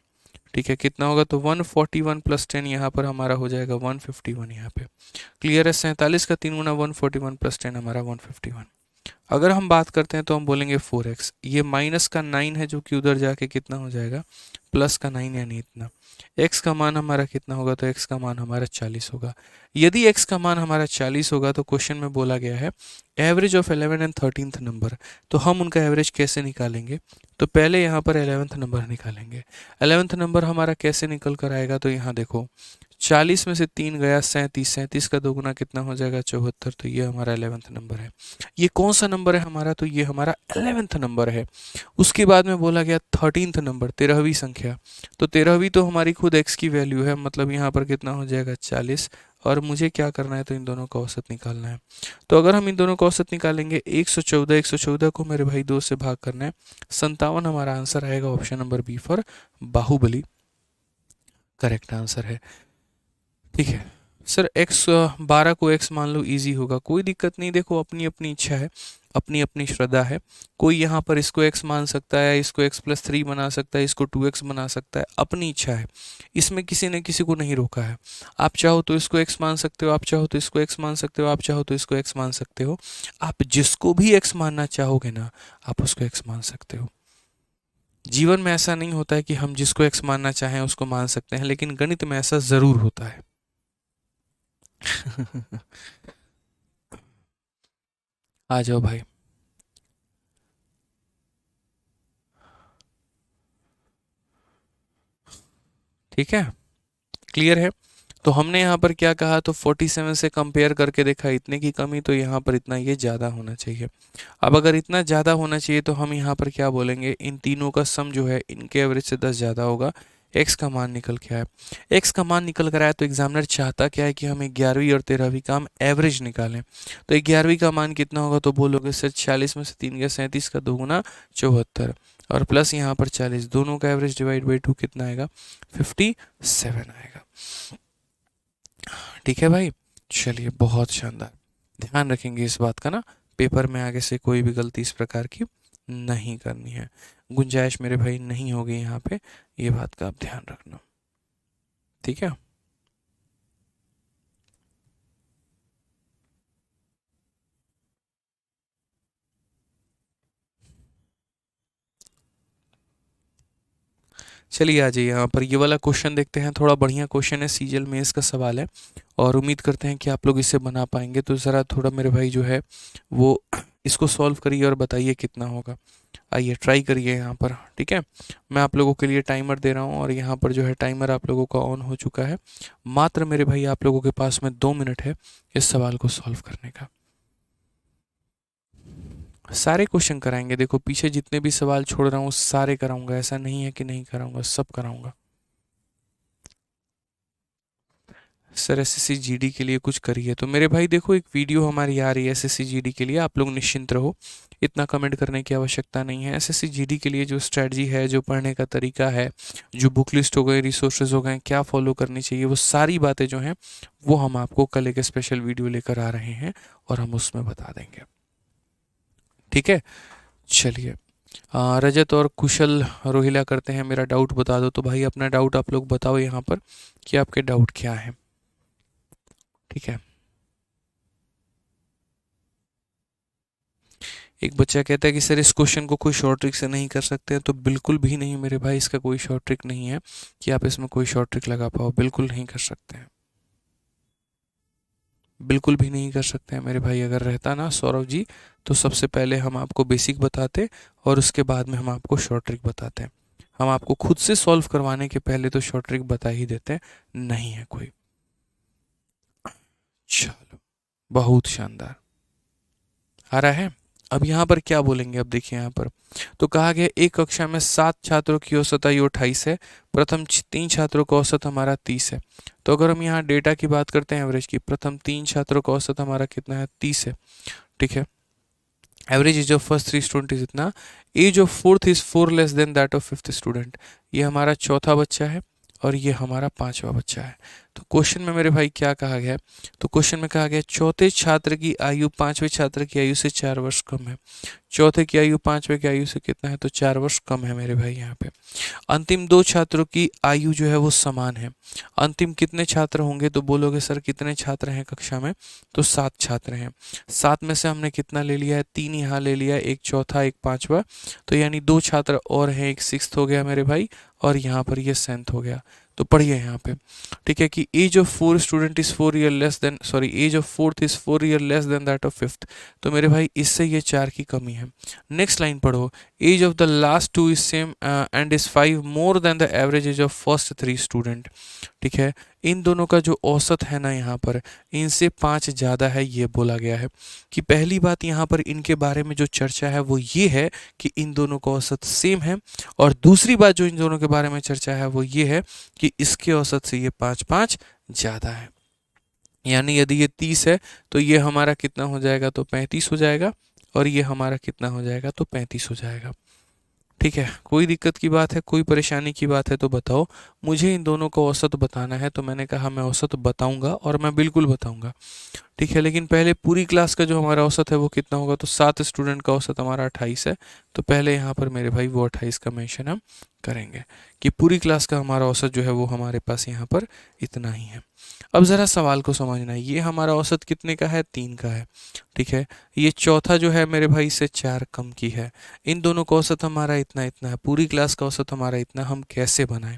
ठीक है, कितना होगा, तो 141 + 10 यहाँ पर हमारा हो जाएगा 151 यहाँ पे। क्लियर है, 47 का 3 गुना 141 + 10 हमारा 151। अगर हम बात करते हैं तो हम बोलेंगे 4x, ये माइनस का 9 है जो कि उधर जाके कितना हो जाएगा, प्लस का 9, यानी इतना। x का मान हमारा कितना होगा, तो x का मान हमारा 40 होगा। यदि x का मान हमारा 40 होगा, तो क्वेश्चन में बोला गया है average of 11 and 13th number, तो हम उनका एवरेज कैसे निकालेंगे। तो पहले यहाँ पर 11th नंबर निकालेंगे। 11th नंबर हमारा कैसे निकल कर आएगा, तो यहाँ देखो 40 में से 3 गया 37, 37 का 2 गुना कितना हो जाएगा, 74। तो ये हमारा 11th नंबर है। ये कौन सा नंबर है हमारा, तो ये हमारा 11th नंबर है। उसके बाद में बोला गया 13th नंबर, 13वीं संख्या। तो 13वीं तो हमारी खुद x की वैल्यू है, मतलब यहाँ पर कितना हो जाएगा, 40। और मुझे क्या करना है, तो इन दोनों का औसत निकालना है। तो अगर हम इन दोनों का औसत निकालेंगे, 114, 114 को मेरे भाई 2 से भाग करना है, 57 हमारा आंसर आएगा। Option number B for Baahubali correct answer है। ठीक है सर, x12 को x मान लो, इजी होगा, कोई दिक्कत नहीं। देखो अपनी अपनी इच्छा है, अपनी अपनी श्रद्धा है। कोई यहाँ पर इसको x मान सकता है, इसको x+3 बना सकता है, इसको 2x बना सकता है, अपनी इच्छा है। इसमें किसी ने किसी को नहीं रोका है। आप चाहो तो इसको x मान सकते हो, आप चाहो तो इसको x मान सकते हो, आप चाहो तो इसको x मान सकते हो। आप जिसको भी x मानना चाहोगे ना, आप उसको x मान सकते हो। जीवन में ऐसा नहीं होता है कि हम जिसको x मानना चाहें उसको मान सकते हैं, लेकिन गणित में ऐसा ज़रूर होता है। आ जाओ भाई। ठीक है, क्लियर है। तो हमने यहाँ पर क्या कहा, तो 47 से कंपेयर करके देखा, इतने की कमी, तो यहाँ पर इतना ये ज़्यादा होना चाहिए। अब अगर इतना ज़्यादा होना चाहिए, तो हम यहाँ पर क्या बोलेंगे, इन तीनों का सम जो है इनके एवरेज से 10 ज़्यादा होगा। x का मान निकल के आया, x का मान निकल कर आया, तो एग्जामिनर चाहता क्या है कि हम 11वीं और 13वीं का हम एवरेज निकालें। तो 11वीं का मान कितना होगा, तो बोलोगे सर 40 में से 3 गया 37 का 2 गुना 74, और प्लस यहाँ पर 40, दोनों का एवरेज डिवाइड बाई 2 कितना आएगा, 57 आएगा। ठीक है भाई, चलिए बहुत शानदार। ध्यान रखेंगे इस बात का ना, पेपर में आगे से कोई भी गलती इस प्रकार की नहीं करनी है। गुंजाइश मेरे भाई नहीं होगी यहाँ पे, ये बात का आप ध्यान रखना। ठीक है। चलिए आ जाइए यहाँ पर, ये वाला क्वेश्चन देखते हैं। थोड़ा बढ़िया क्वेश्चन है, सीजीएल मेंस का सवाल है और उम्मीद करते हैं कि आप लोग इसे बना पाएंगे। तो ज़रा थोड़ा मेरे भाई जो है वो इसको सॉल्व करिए और बताइए कितना होगा। आइए ट्राई करिए यहाँ पर, ठीक है। मैं आप लोगों के लिए टाइमर दे रहा हूँ और यहाँ पर जो है टाइमर आप लोगों का ऑन हो चुका है। मात्र मेरे भाई आप लोगों के पास में 2 मिनट है इस सवाल को सॉल्व करने का। सारे क्वेश्चन कराएंगे, देखो पीछे जितने भी सवाल छोड़ रहा हूँ सारे कराऊंगा, ऐसा नहीं है कि नहीं कराऊंगा, सब कराऊंगा। सर एसएससी जीडी के लिए कुछ करिए, तो मेरे भाई देखो एक वीडियो हमारी आ रही है एसएससी जीडी के लिए, आप लोग निश्चिंत रहो, इतना कमेंट करने की आवश्यकता नहीं है। एसएससी जीडी के लिए जो स्ट्रेटजी है, जो पढ़ने का तरीका है, जो बुक लिस्ट हो गए, रिसोर्सेज हो गए, क्या फॉलो करनी चाहिए, वो सारी बातें जो हैं वो हम आपको कल एक स्पेशल वीडियो लेकर आ रहे हैं और हम उसमें बता देंगे, ठीक है। चलिए रजत और कुशल रोहिला करते हैं, मेरा डाउट बता दो। तो भाई अपना डाउट आप लोग बताओ यहाँ पर कि आपके डाउट क्या है, ठीक है। एक बच्चा कहता है कि सर इस क्वेश्चन को कोई शॉर्ट ट्रिक से नहीं कर सकते हैं, तो बिल्कुल भी नहीं मेरे भाई, इसका कोई शॉर्ट ट्रिक नहीं है कि आप इसमें कोई शॉर्ट ट्रिक लगा पाओ, बिल्कुल नहीं कर सकते हैं, बिल्कुल भी नहीं कर सकते हैं मेरे भाई। अगर रहता ना सौरभ जी, तो सबसे पहले हम आपको बेसिक बताते और उसके बाद में हम आपको शॉर्ट ट्रिक बताते हैं। हम आपको खुद से सॉल्व करवाने के पहले तो शॉर्ट ट्रिक बता ही देते हैं, नहीं है कोई। चलो बहुत शानदार आ रहा है। अब यहाँ पर क्या बोलेंगे, अब देखिए यहाँ पर तो कहा गया एक कक्षा में 7 छात्रों की औसत आयु 28 है, प्रथम 3 छात्रों का औसत हमारा 30 है। तो अगर हम यहाँ डेटा की बात करते हैं एवरेज की, प्रथम 3 छात्रों का औसत हमारा कितना है, 30 है, ठीक है। Average age of first 3 student is इतना, age of fourth is 4 less than that of fifth student. ये हमारा चौथा बच्चा है और ये हमारा 5वां बच्चा है। तो क्वेश्चन में मेरे भाई क्या कहा गया है, तो क्वेश्चन में कहा गया चौथे छात्र की आयु 5वें छात्र की आयु से 4 वर्ष कम है। चौथे की आयु 5वें की आयु से कितना है, तो 4 वर्ष कम है मेरे भाई यहाँ पे। अंतिम 2 छात्रों की आयु जो है वो समान है। अंतिम कितने छात्र होंगे, तो बोलोगे सर कितने छात्र हैं कक्षा में, तो 7 छात्र हैं। 7 में से हमने कितना ले लिया है, 3 यहाँ ले लिया, एक चौथा एक 5वां, तो यानी 2 छात्र और हैं, एक 6th हो गया मेरे भाई और यहाँ पर ये 7th हो गया। तो पढ़िए यहाँ पे, ठीक है, कि age of 4 student is 4 year less than, sorry age of 4th is 4 year less than that of 5th। तो मेरे भाई इससे ये 4 की कमी है। नेक्स्ट लाइन पढ़ो, age of the last 2 is same and is 5 more than the average age of first 3 student, ठीक है। इन दोनों का जो औसत है ना यहाँ पर, इनसे 5 ज़्यादा है, ये बोला गया है। कि पहली बात यहाँ पर इनके बारे में जो चर्चा है वो ये है कि इन दोनों का औसत सेम है, और दूसरी बात जो इन दोनों के बारे में चर्चा है वो ये है कि इसके औसत से ये 5 ज़्यादा है। यानी यदि ये 30 है तो ये हमारा कितना हो जाएगा, तो 35 हो जाएगा, और ये हमारा कितना हो जाएगा, तो 35 हो जाएगा, ठीक है। कोई दिक्कत की बात है, कोई परेशानी की बात है तो बताओ। मुझे इन दोनों का औसत बताना है, तो मैंने कहा मैं औसत बताऊंगा और मैं बिल्कुल बताऊंगा, ठीक है। लेकिन पहले पूरी क्लास का जो हमारा औसत है वो कितना होगा, तो 7 स्टूडेंट का औसत हमारा 28 है। तो पहले यहाँ पर मेरे भाई वो 28 का मेंशन हम करेंगे कि पूरी क्लास का हमारा औसत जो है वो हमारे पास यहाँ पर इतना ही है। अब ज़रा सवाल को समझना है, ये हमारा औसत कितने का है, 3 का है, ठीक है। ये चौथा जो है मेरे भाई से 4 कम की है। इन दोनों का औसत हमारा इतना इतना है, पूरी क्लास का औसत हमारा इतना, हम कैसे बनाएं।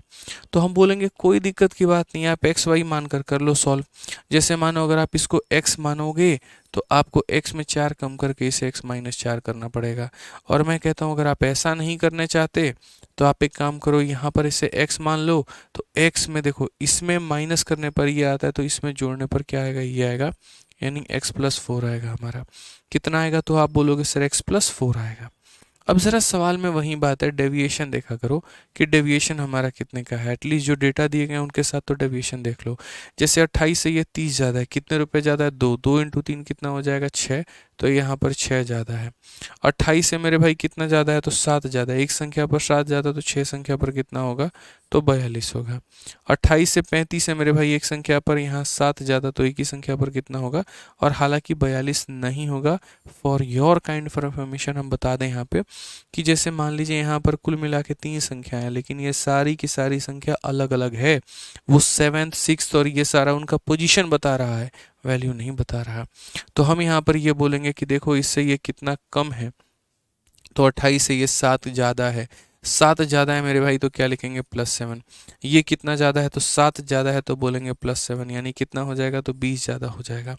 तो हम बोलेंगे कोई दिक्कत की बात नहीं है, आप एक्स वाई मान कर लो सॉल्व। जैसे मानो अगर आप इसको x मानोगे तो आपको x में 4 कम करके इसे x माइनस 4 करना पड़ेगा। और मैं कहता हूँ अगर आप ऐसा नहीं करना चाहते तो आप एक काम करो, यहाँ पर इसे x मान लो, तो x में देखो इसमें माइनस करने पर ये आता है, तो इसमें जोड़ने पर क्या आएगा, ये आएगा, यानी x+4 आएगा हमारा। कितना आएगा, तो आप बोलोगे सर x+4 आएगा। अब ज़रा सवाल में वही बात है, डेविएशन देखा करो कि डेविएशन हमारा कितने का है। एटलीस्ट जो डेटा दिए गए हैं उनके साथ तो डेविएशन देख लो। जैसे 28 से ये 30 ज़्यादा है, कितने रुपए ज़्यादा है, 2, 2 इंटू 3 कितना हो जाएगा, 6, तो यहाँ पर 6 ज़्यादा है। 28 से मेरे भाई कितना ज़्यादा है, तो 7 ज़्यादा है। एक संख्या पर 7 ज़्यादा, तो 6 संख्या पर कितना होगा, तो 42 होगा। 28 से 35 है मेरे भाई, एक संख्या पर यहाँ 7 ज़्यादा, तो एक ही संख्या पर कितना होगा, और हालांकि 42 नहीं होगा। For your kind for information हम बता दें यहाँ पे कि जैसे मान लीजिए यहाँ पर कुल मिला के 3 संख्याएं हैं, लेकिन ये सारी की सारी संख्या अलग अलग है। वो 7th 6th और ये सारा उनका पोजीशन बता रहा है, वैल्यू नहीं बता रहा। तो हम यहाँ पर ये बोलेंगे कि देखो इससे ये कितना कम है, तो 28 से ये 7 ज़्यादा है। 7 ज़्यादा है मेरे भाई तो क्या लिखेंगे +7। ये कितना ज़्यादा है तो 7 ज़्यादा है तो बोलेंगे +7, यानी कितना हो जाएगा तो 20 ज़्यादा हो जाएगा।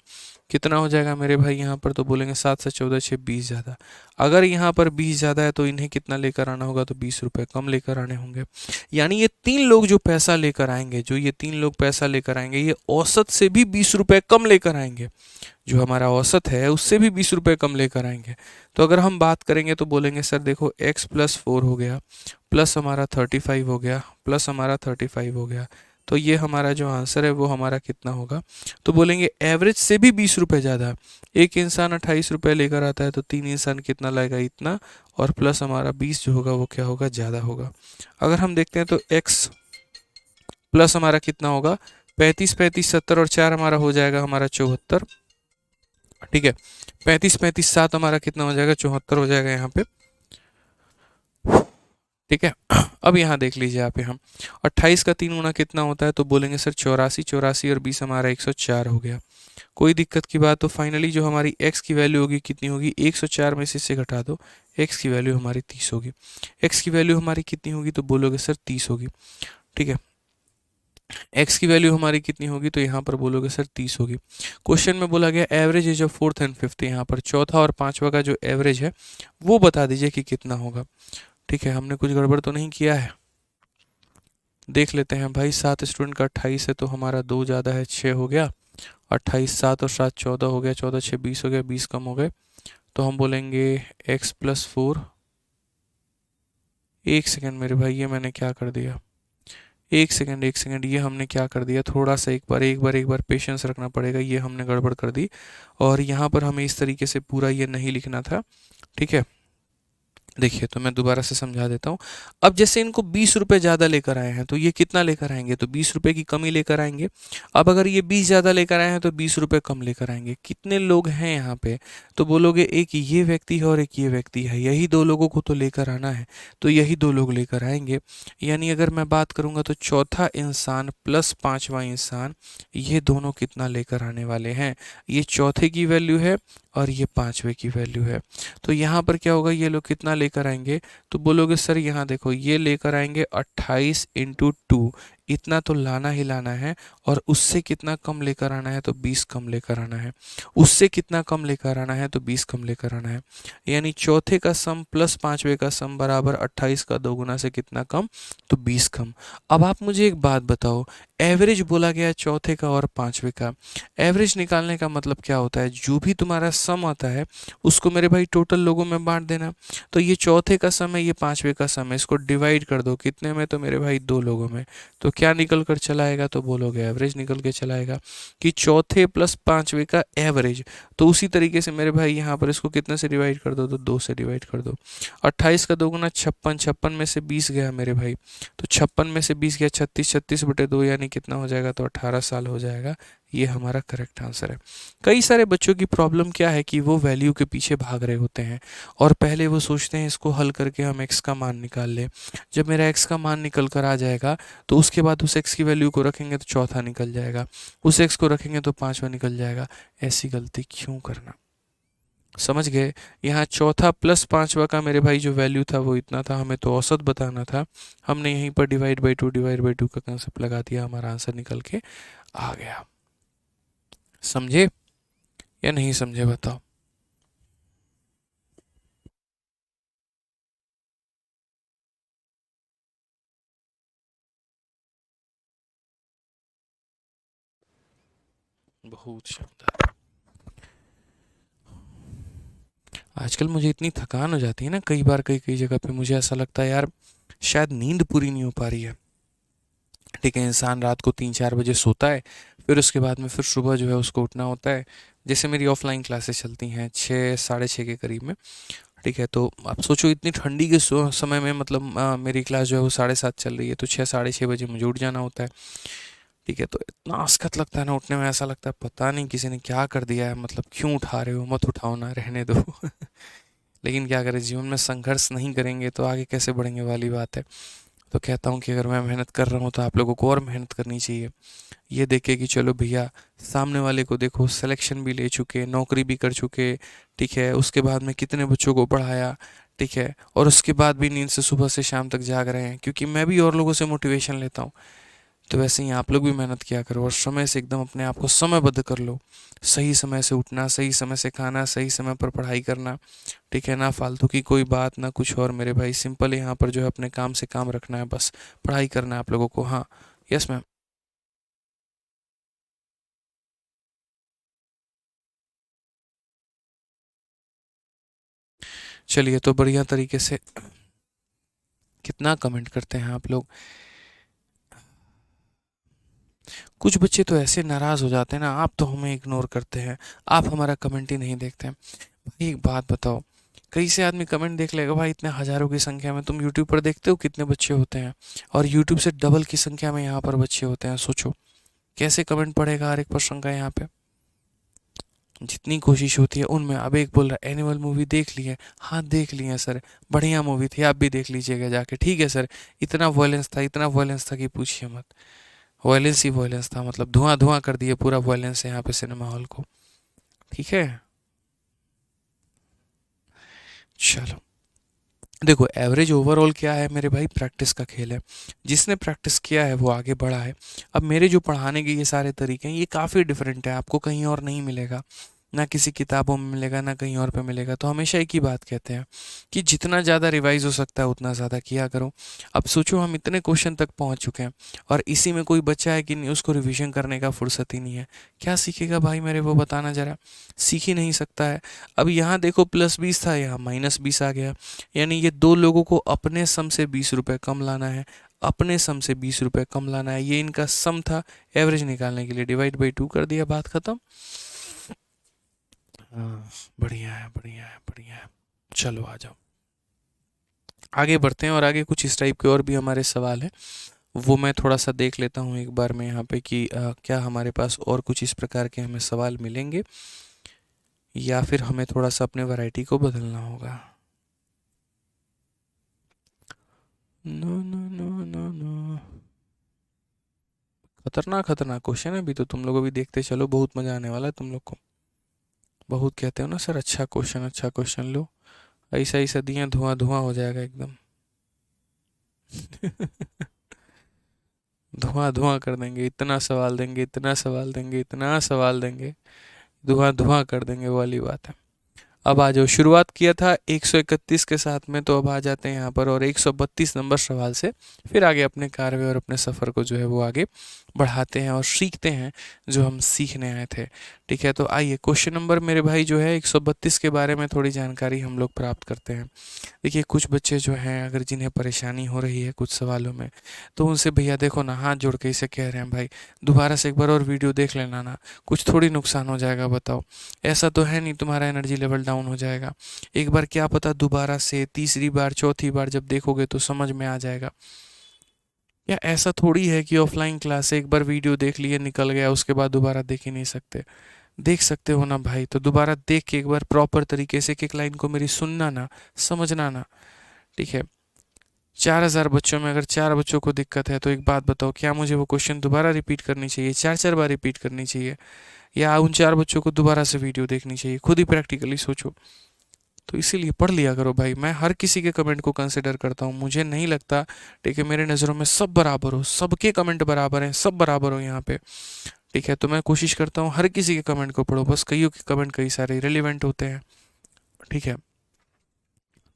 कितना हो जाएगा मेरे भाई यहाँ पर तो बोलेंगे 7 से 14 6 20 ज़्यादा। अगर यहाँ पर 20 ज़्यादा है तो इन्हें कितना लेकर आना होगा तो 20 रुपये कम लेकर आने होंगे। यानी ये 3 लोग जो पैसा लेकर आएंगे, जो ये 3 लोग पैसा लेकर आएंगे, ये औसत से भी 20 रुपये कम लेकर आएंगे। जो हमारा औसत है उससे भी 20 रुपये कम लेकर आएंगे। तो अगर हम बात करेंगे तो बोलेंगे सर देखो x + 4 हो गया, प्लस हमारा 35 हो गया, प्लस हमारा 35 हो गया, तो ये हमारा जो आंसर है वो हमारा कितना होगा तो बोलेंगे एवरेज से भी 20 रुपये ज़्यादा। एक इंसान 28 रुपये लेकर आता है तो 3 इंसान कितना लाएगा इतना, और प्लस हमारा 20 जो होगा वो क्या होगा ज़्यादा होगा। अगर हम देखते हैं तो x प्लस हमारा कितना होगा 35 35 70 और 4 हमारा हो जाएगा हमारा 74। ठीक है, 35 35 7 हमारा कितना हो जाएगा 74 हो जाएगा यहाँ पे। ठीक है, अब यहाँ देख लीजिए आप, यहाँ 28 का 3 गुना कितना होता है तो बोलेंगे सर 84, 84 और 20 हमारा 104 हो गया। कोई दिक्कत की बात, तो फाइनली जो हमारी x की वैल्यू होगी कितनी होगी, 104 में से इसे घटा दो, x की वैल्यू हमारी 30 होगी। x की वैल्यू हमारी कितनी होगी तो बोलोगे सर 30 होगी। ठीक है, x की वैल्यू हमारी कितनी होगी तो यहाँ पर बोलोगे सर 30 होगी। क्वेश्चन में बोला गया average age of 4th and 5th, यहाँ पर चौथा और पांचवा का जो एवरेज है वो बता दीजिए कि कितना होगा। ठीक है, हमने कुछ गड़बड़ तो नहीं किया है, देख लेते हैं भाई। 7 स्टूडेंट का 28 है तो हमारा 2 ज़्यादा है 6 हो गया, 28 7 और 7 14 हो गया, 14 6 20 हो गया, 20 कम हो गए, तो हम बोलेंगे x + 4। एक सेकेंड मेरे भाई, ये मैंने क्या कर दिया, एक सेकेंड एक सेकेंड, ये हमने क्या कर दिया, थोड़ा सा एक बार पेशेंस रखना पड़ेगा, ये हमने गड़बड़ कर दी। और यहाँ पर हमें इस तरीके से पूरा ये नहीं लिखना था। ठीक है, देखिए तो मैं दोबारा से समझा देता हूँ। अब जैसे इनको 20 रुपये ज़्यादा लेकर आए हैं तो ये कितना लेकर आएंगे तो 20 रुपये की कमी लेकर आएंगे। अब अगर ये 20 ज़्यादा लेकर आए हैं तो 20 रुपये कम लेकर आएंगे। कितने लोग हैं यहाँ पे तो बोलोगे एक ये व्यक्ति है और एक ये व्यक्ति है, यही दो लोगों को तो लेकर आना है, तो यही दो लोग लेकर आएंगे। यानी अगर मैं बात करूँगा तो चौथा इंसान प्लस पाँचवा इंसान, ये दोनों कितना लेकर आने वाले हैं, ये चौथे की वैल्यू है और ये पाँचवें की वैल्यू है। तो यहाँ पर क्या होगा, ये लोग कितना लेकर आएंगे तो बोलोगे सर यहाँ देखो ये लेकर आएंगे 28 × 2, इतना तो लाना ही लाना है, और उससे कितना कम लेकर आना है तो 20 कम लेकर आना है, उससे कितना कम लेकर आना है तो 20 कम लेकर आना है। यानी चौथे का सम प्लस पाँचवें का सम बराबर 28 का 2 गुना से कितना कम तो 20 कम। अब आप मुझे एक बात बताओ, एवरेज बोला गया चौथे का और पाँचवें का, एवरेज निकालने का मतलब क्या होता है, जो भी तुम्हारा सम आता है उसको मेरे भाई टोटल लोगों में बांट देना। तो ये चौथे का सम है, ये पाँचवें का सम है, इसको डिवाइड कर दो कितने में तो मेरे भाई 2 लोगों में, तो क्या निकल कर चला आएगा तो बोलोगे एवरेज निकल के चला आएगा कि चौथे प्लस पाँचवें का एवरेज। तो उसी तरीके से मेरे भाई यहाँ पर इसको कितने से डिवाइड कर दो तो 2 से डिवाइड कर दो। 28 का 2 गुना 56, 56 में से 20 गया मेरे भाई, तो 56 में से 20 गया 36, 36/2 यानी कितना हो जाएगा तो 18 साल हो जाएगा। ये हमारा करेक्ट आंसर है। कई सारे बच्चों की प्रॉब्लम क्या है कि वो वैल्यू के पीछे भाग रहे होते हैं और पहले वो सोचते हैं इसको हल करके हम x का मान निकाल लें। जब मेरा x का मान निकल कर आ जाएगा तो उसके बाद उस x की वैल्यू को रखेंगे तो चौथा निकल जाएगा, उस x को रखेंगे तो पाँचवा निकल जाएगा। ऐसी गलती क्यों करना, समझ गए। यहाँ चौथा प्लस पाँचवा का मेरे भाई जो वैल्यू था वो इतना था, हमें तो औसत बताना था, हमने यहीं पर डिवाइड बाई 2 का कंसेप्ट लगा दिया, हमारा आंसर निकल के आ गया। समझे या नहीं समझे बताओ। बहुत शानदार। आजकल मुझे इतनी थकान हो जाती है ना, कई बार कई कई जगह पे मुझे ऐसा लगता है यार शायद नींद पूरी नहीं हो पा रही है। ठीक है, इंसान रात को 3-4 बजे सोता है, फिर उसके बाद में फिर सुबह जो है उसको उठना होता है। जैसे मेरी ऑफलाइन क्लासेस चलती हैं 6 साढ़े 6 के करीब में। ठीक है, तो आप सोचो इतनी ठंडी के समय में मतलब मेरी क्लास जो है वो 7:30 चल रही है, तो 6 साढ़े 6 बजे मुझे उठ जाना होता है। ठीक है, तो इतना आस्कत लगता है ना उठने में, ऐसा लगता है पता नहीं किसी ने क्या कर दिया है, मतलब क्यों उठा रहे हो, मत उठाओ ना, रहने दो। लेकिन क्या करें, जीवन में संघर्ष नहीं करेंगे तो आगे कैसे बढ़ेंगे वाली बात है। तो कहता हूँ कि अगर मैं मेहनत कर रहा हूँ तो आप लोगों को और मेहनत करनी चाहिए। ये देखे कि चलो भैया सामने वाले को देखो सिलेक्शन भी ले चुके, नौकरी भी कर चुके, ठीक है, उसके बाद में कितने बच्चों को पढ़ाया, ठीक है, और उसके बाद भी नींद से सुबह से शाम तक जाग रहे हैं, क्योंकि मैं भी और लोगों से मोटिवेशन लेता हूँ। तो वैसे ही आप लोग भी मेहनत किया करो और समय से एकदम अपने आप को समयबद्ध कर लो। सही समय से उठना, सही समय से खाना, सही समय पर पढ़ाई करना, ठीक है ना, फालतू की कोई बात ना कुछ और मेरे भाई, सिंपल यहाँ पर जो है अपने काम से काम रखना है, बस पढ़ाई करना है आप लोगों को। हाँ, यस मैम। चलिए, तो बढ़िया तरीके से कितना कमेंट करते हैं आप लोग। कुछ बच्चे तो ऐसे नाराज़ हो जाते हैं ना, आप तो हमें इग्नोर करते हैं, आप हमारा कमेंट ही नहीं देखते हैं। भाई एक बात बताओ, कई से आदमी कमेंट देख लेगा भाई, इतने हज़ारों की संख्या में तुम यूट्यूब पर देखते हो कितने बच्चे होते हैं, और यूट्यूब से डबल की संख्या में यहाँ पर बच्चे होते हैं। सोचो कैसे कमेंट पड़ेगा हर एक पर्सन का यहाँ पे। जितनी कोशिश होती है उनमें। अब एक बोल रहा है एनिमल मूवी देख ली है, हाँ देख ली है सर, बढ़िया मूवी थी, आप भी देख लीजिएगा जाके। ठीक है सर, इतना वायलेंस था, इतना वायलेंस था कि पूछिए मत। वायलेंस ही वायलेंस था, मतलब धुआं धुआं कर दिए पूरा वायलेंस यहाँ पे सिनेमा हॉल को। ठीक है, चलो। देखो एवरेज ओवरऑल क्या है मेरे भाई, प्रैक्टिस का खेल है। जिसने प्रैक्टिस किया है वो आगे बढ़ा है। अब मेरे जो पढ़ाने के ये सारे तरीके हैं ये काफ़ी डिफरेंट है, आपको कहीं और नहीं मिलेगा, ना किसी किताबों में मिलेगा, ना कहीं और पे मिलेगा। तो हमेशा एक ही बात कहते हैं कि जितना ज़्यादा रिवाइज हो सकता है उतना ज़्यादा किया करो। अब सोचो हम इतने क्वेश्चन तक पहुंच चुके हैं और इसी में कोई बच्चा है कि नहीं उसको रिवीजन करने का फुर्सत ही नहीं है, क्या सीखेगा भाई मेरे, वो बताना ज़रा। सीख ही नहीं सकता है। अब यहाँ देखो +20 था, यहाँ -20 आ गया, यानी ये दो लोगों को अपने सम से 20 रुपये कम लाना है, अपने सम से 20 रुपये कम लाना है, ये इनका सम था। एवरेज निकालने के लिए डिवाइड बाई 2 कर दिया, बात खत्म। हाँ, बढ़िया है, बढ़िया है, बढ़िया है। चलो आ जाओ, आगे बढ़ते हैं, और आगे कुछ इस टाइप के और भी हमारे सवाल हैं, वो मैं थोड़ा सा देख लेता हूँ एक बार में यहाँ पे कि क्या हमारे पास और कुछ इस प्रकार के हमें सवाल मिलेंगे, या फिर हमें थोड़ा सा अपने वैरायटी को बदलना होगा। No no no no no, खतरनाक खतरनाक क्वेश्चन है, अभी तो तुम लोग भी देखते चलो, बहुत मजा आने वाला है तुम लोग को। बहुत कहते हो ना सर, अच्छा क्वेश्चन, अच्छा क्वेश्चन लो, ऐसा ऐसा दिया धुआं धुआं हो जाएगा एकदम। धुआं धुआं कर देंगे, इतना सवाल देंगे, इतना सवाल देंगे, इतना सवाल देंगे, धुआं धुआं कर देंगे, वो वाली बात है। अब आ जाओ, शुरुआत किया था 131 के साथ में, तो अब आ जाते हैं यहाँ पर और 132 नंबर सवाल से फिर आगे अपने कार्य और अपने सफ़र को जो है वो आगे बढ़ाते हैं और सीखते हैं जो हम सीखने आए थे। ठीक है, तो आइए क्वेश्चन नंबर मेरे भाई जो है 132 के बारे में थोड़ी जानकारी हम लोग प्राप्त करते हैं। देखिए कुछ बच्चे जो हैं अगर जिन्हें परेशानी हो रही है कुछ सवालों में, तो उनसे भैया देखो ना, हाथ जोड़ के इसे कह रहे हैं भाई दोबारा से एक बार और वीडियो देख लेना ना, कुछ थोड़ी नुकसान हो जाएगा बताओ। ऐसा तो है नहीं तुम्हारा एनर्जी लेवल डाउन हो जाएगा। एक बार क्या पता दोबारा से तीसरी बार चौथी बार जब देखोगे तो समझ में आ जाएगा। या ऐसा थोड़ी है कि ऑफलाइन क्लास से एक बार वीडियो देख लिए निकल गया उसके बाद दोबारा देख ही नहीं सकते। देख सकते हो ना भाई, तो दोबारा देख के एक बार प्रॉपर तरीके से एक एक लाइन को मेरी सुनना ना, समझना ना। ठीक है, 4000 बच्चों में अगर 4 बच्चों को दिक्कत है तो एक बात बताओ, क्या मुझे वो क्वेश्चन दोबारा रिपीट करनी चाहिए, 4 4 बार रिपीट करनी चाहिए, या उन 4 बच्चों को दोबारा से वीडियो देखनी चाहिए? खुद ही प्रैक्टिकली सोचो। तो इसीलिए पढ़ लिया करो भाई, मैं हर किसी के कमेंट को कंसिडर करता हूँ, मुझे नहीं लगता ठीक है मेरे नज़रों में सब बराबर हो, सबके कमेंट बराबर हैं, सब बराबर हो यहाँ पे। ठीक है, तो मैं कोशिश करता हूँ हर किसी के कमेंट को पढ़ो, बस कईयों के कमेंट कई सारे रिलेवेंट होते हैं। ठीक है,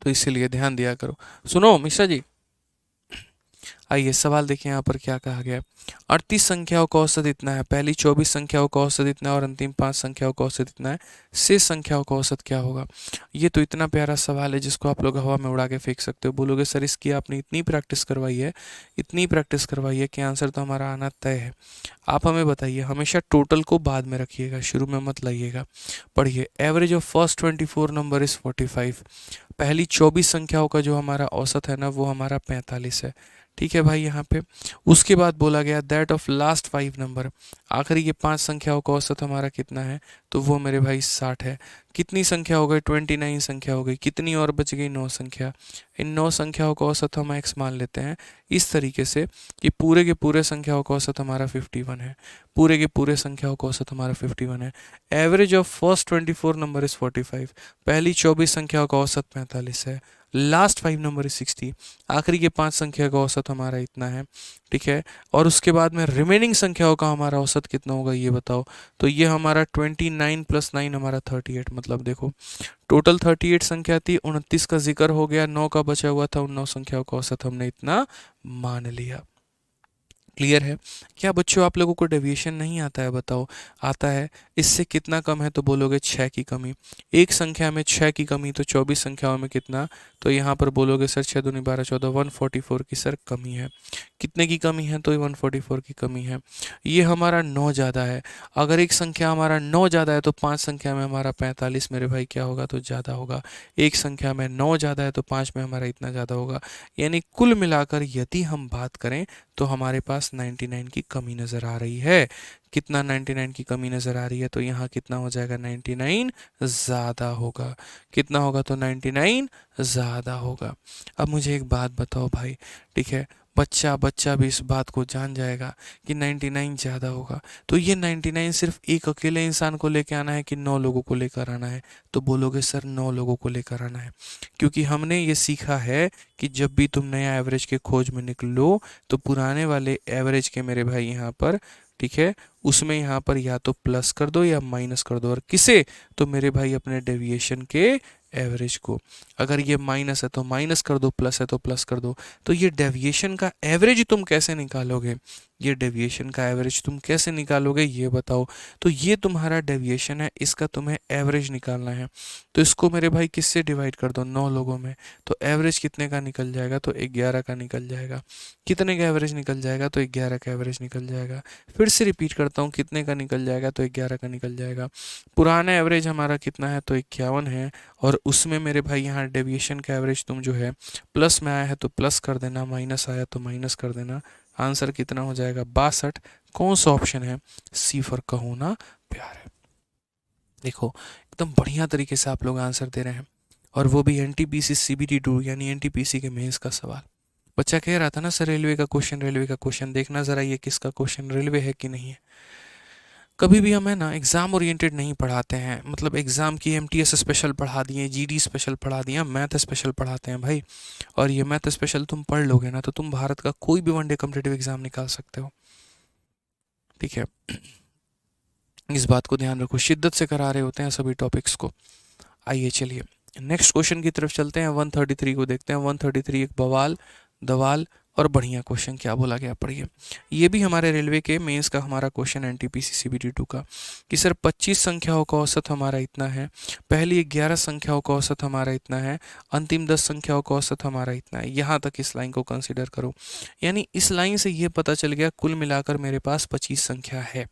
तो इसीलिए ध्यान दिया करो। सुनो मिश्रा जी, आइए सवाल देखिए यहाँ पर क्या कहा गया है। 38 संख्याओं का औसत इतना है, पहली 24 संख्याओं का औसत इतना है और अंतिम 5 संख्याओं का औसत इतना है, शेष संख्याओं का औसत क्या होगा? ये तो इतना प्यारा सवाल है जिसको आप लोग हवा में उड़ा के फेंक सकते हो, बोलोगे सर इसकी आपने इतनी प्रैक्टिस करवाई है, इतनी प्रैक्टिस करवाई है कि आंसर तो हमारा आना तय है। आप हमें बताइए, हमेशा टोटल को बाद में रखिएगा, शुरू में मत लाइएगा। पढ़िए, average of first 24 number is 45। पहली 24 संख्याओं का जो हमारा औसत है ना वो हमारा 45 है। ठीक है भाई, यहाँ पे उसके बाद बोला गया दैट ऑफ लास्ट 5 नंबर, आखिरी ये 5 संख्याओं का औसत हमारा कितना है, तो वो मेरे भाई 60 है। कितनी संख्या हो गई? 29 संख्या हो गई। कितनी और बच गई? 9 संख्या। इन 9 संख्याओं का औसत हम x मान लेते हैं इस तरीके से कि पूरे के पूरे संख्याओं का औसत हमारा 51 है, पूरे के पूरे संख्याओं का औसत हमारा 51 है। Average of first 24 number is 45, पहली 24 संख्याओं का औसत 45 है, लास्ट 5 नंबर इज 60, आखिरी के 5 संख्या का औसत हमारा इतना है, ठीक है। और उसके बाद में रिमेनिंग संख्याओं का हमारा औसत कितना होगा ये बताओ। तो ये हमारा 29 + 9 हमारा 38, मतलब देखो टोटल 38 संख्या थी, 29 का जिक्र हो गया, 9 का बचा हुआ था, उन 9 संख्याओं का औसत हमने इतना मान लिया। क्लियर है? क्या बच्चों आप लोगों को डेविएशन नहीं आता है बताओ? आता है। इससे कितना कम है तो बोलोगे 6 की कमी। एक संख्या में 6 की कमी तो 24 संख्याओं में कितना? तो यहाँ पर बोलोगे सर 6 दूनी 12 14, 144 की सर कमी है। कितने की कमी है? तो 144 की कमी है। ये हमारा 9 ज़्यादा है। अगर एक संख्या हमारा 9 ज़्यादा है तो 5 संख्या में हमारा 45 मेरे भाई क्या होगा? तो ज़्यादा होगा। एक संख्या में 9 ज़्यादा है तो 5 में हमारा इतना ज़्यादा होगा। यानी कुल मिलाकर यदि हम बात करें तो हमारे पास 99 की कमी नज़र आ रही है। कितना 99 की कमी नज़र आ रही है? तो यहाँ कितना हो जाएगा? 99 ज़्यादा होगा। कितना होगा? तो 99 ज़्यादा होगा। अब मुझे एक बात बताओ भाई, ठीक है, बच्चा बच्चा भी इस बात को जान जाएगा कि 99 ज़्यादा होगा। तो ये 99 सिर्फ एक अकेले इंसान को लेकर आना है कि 9 लोगों को लेकर आना है? तो बोलोगे सर 9 लोगों को लेकर आना है, क्योंकि हमने ये सीखा है कि जब भी तुम नया एवरेज के खोज में निकलो तो पुराने वाले एवरेज के मेरे भाई यहाँ पर, ठीक है, उसमें यहाँ पर या तो प्लस कर दो या माइनस कर दो। और किसे? तो मेरे भाई अपने डेविएशन के एवरेज को। अगर ये माइनस है तो माइनस कर दो, प्लस है तो प्लस कर दो। तो ये डेविएशन का एवरेज तुम कैसे निकालोगे? ये डेविएशन का एवरेज तुम कैसे निकालोगे ये बताओ। तो ये तुम्हारा डेविएशन है, इसका तुम्हें एवरेज निकालना है। तो इसको मेरे भाई किससे डिवाइड कर दो? 9 लोगों में। तो एवरेज कितने का निकल जाएगा? तो 11 का निकल जाएगा। कितने का एवरेज निकल जाएगा? तो 11 का एवरेज निकल जाएगा। फिर से रिपीट करता हूँ, कितने का निकल जाएगा? तो 11 का निकल जाएगा। पुराना एवरेज हमारा कितना है? तो 51 है। और उसमें मेरे भाई यहाँ डेविएशन का एवरेज तुम जो है प्लस में आया है तो प्लस कर देना, माइनस आया तो माइनस कर देना। आंसर कितना हो जाएगा? 62। कौन सा ऑप्शन है? सी फॉर कहो ना प्यार है। देखो एकदम बढ़िया तरीके से आप लोग आंसर दे रहे हैं, और वो भी एनटीपीसी सीबीटी 2 यानी एनटीपीसी के मेंस का सवाल। बच्चा कह रहा था ना सर रेलवे का क्वेश्चन, रेलवे का क्वेश्चन, देखना जरा ये किसका क्वेश्चन रेलवे है कि नहीं है। कभी भी हमें ना एग्ज़ाम ओरिएंटेड नहीं पढ़ाते हैं, मतलब एग्ज़ाम की एमटीएस स्पेशल पढ़ा दिए, जीडी स्पेशल पढ़ा दिया, मैथ स्पेशल पढ़ाते हैं भाई। और ये मैथ स्पेशल तुम पढ़ लोगे ना तो तुम भारत का कोई भी वनडे कॉम्पिटिटिव एग्ज़ाम निकाल सकते हो, ठीक है। इस बात को ध्यान रखो, शिद्दत से करा रहे होते हैं सभी टॉपिक्स को। आइए चलिए नेक्स्ट क्वेश्चन की तरफ चलते हैं। 133 को देखते हैं। 133 एक बवाल दवाल और बढ़िया क्वेश्चन क्या बोला गया पढ़िए। ये भी हमारे रेलवे के मेंस का हमारा क्वेश्चन एनटीपीसी सीबीटी 2 का, कि सर 25 संख्याओं का औसत हमारा इतना है, पहली 11 संख्याओं का औसत हमारा इतना है, अंतिम 10 संख्याओं का औसत हमारा इतना है। यहाँ तक इस लाइन को कंसिडर करो। यानी इस लाइन से ये पता चल गया कुल मिलाकर मेरे पास 25 संख्या है,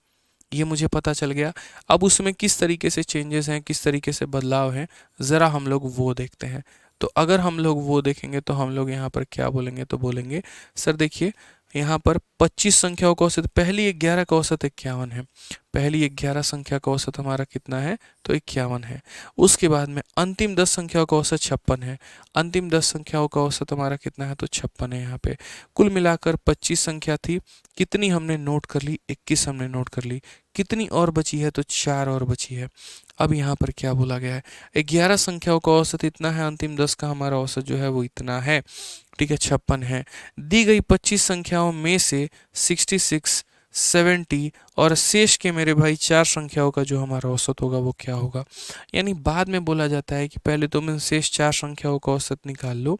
ये मुझे पता चल गया। अब उसमें किस तरीके से चेंजेस हैं, किस तरीके से बदलाव हैं, ज़रा हम लोग वो देखते हैं। तो अगर हम लोग वो देखेंगे तो हम लोग यहाँ पर क्या बोलेंगे? तो बोलेंगे सर देखिए यहाँ पर 25 संख्याओं का औसत, पहली 11 का औसत 51 है। पहली 11 संख्या का औसत हमारा कितना है? तो 51 है। उसके बाद में अंतिम 10 संख्याओं का औसत 56 है। अंतिम 10 संख्याओं का औसत हमारा कितना है? तो 56 है यहाँ पे। कुल मिलाकर 25 संख्या थी, कितनी हमने नोट कर ली? 21 हमने नोट कर ली। कितनी और बची है? तो 4 और बची है। अब यहाँ पर क्या बोला गया है? 11 संख्याओं का औसत इतना है, अंतिम 10 का हमारा औसत जो है वो इतना है, ठीक है, 56 है। दी गई 25 संख्याओं में से 66, 70 और शेष के मेरे भाई 4 संख्याओं का जो हमारा औसत होगा वो क्या होगा? यानी बाद में बोला जाता है कि पहले तुम इन शेष 4 संख्याओं का औसत निकाल लो,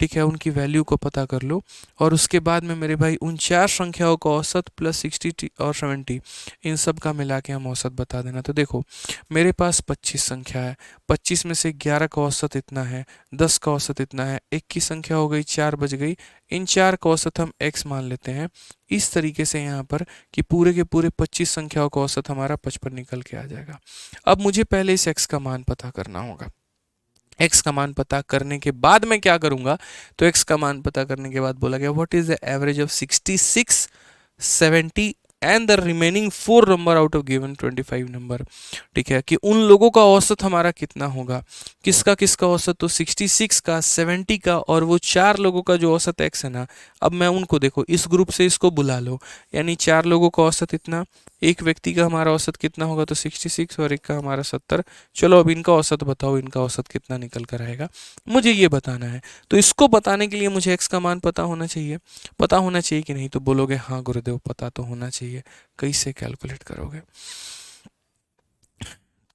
ठीक है, उनकी वैल्यू को पता कर लो, और उसके बाद में मेरे भाई उन 4 संख्याओं का औसत प्लस 60 और 70 इन सब का मिला के हम औसत बता देना। तो देखो मेरे पास 25 संख्या है, 25 में से 11 का औसत इतना है, 10 का औसत इतना है, एक की संख्या हो गई, 4 बच गई, इन 4 का औसत हम x मान लेते हैं। इस तरीके से यहाँ पर कि पूरे के पूरे 25 संख्याओं का औसत हमारा 55 निकल के आ जाएगा। अब मुझे पहले इस x का मान पता करना होगा। x का मान पता करने के बाद मैं क्या करूंगा? तो x का मान पता करने के बाद बोला गया what is the average of 66, 70 and the remaining 4 number out of given 25 number, ठीक है, कि उन लोगों का औसत हमारा कितना होगा? किसका किसका औसत? तो 66 का, 70 का, और वो 4 लोगों का जो औसत x है ना, अब मैं उनको देखो इस ग्रुप से इसको बुला लो, यानी 4 लोगों का औसत इतना, एक व्यक्ति का हमारा औसत कितना होगा, तो 66 और एक का हमारा 70। चलो अब इनका औसत बताओ, इनका औसत कितना निकल कर आएगा, मुझे ये बताना है। तो इसको बताने के लिए मुझे x का मान पता होना चाहिए। पता होना चाहिए कि नहीं, तो बोलोगे हाँ गुरुदेव पता तो होना चाहिए। कैसे कैलकुलेट करोगे,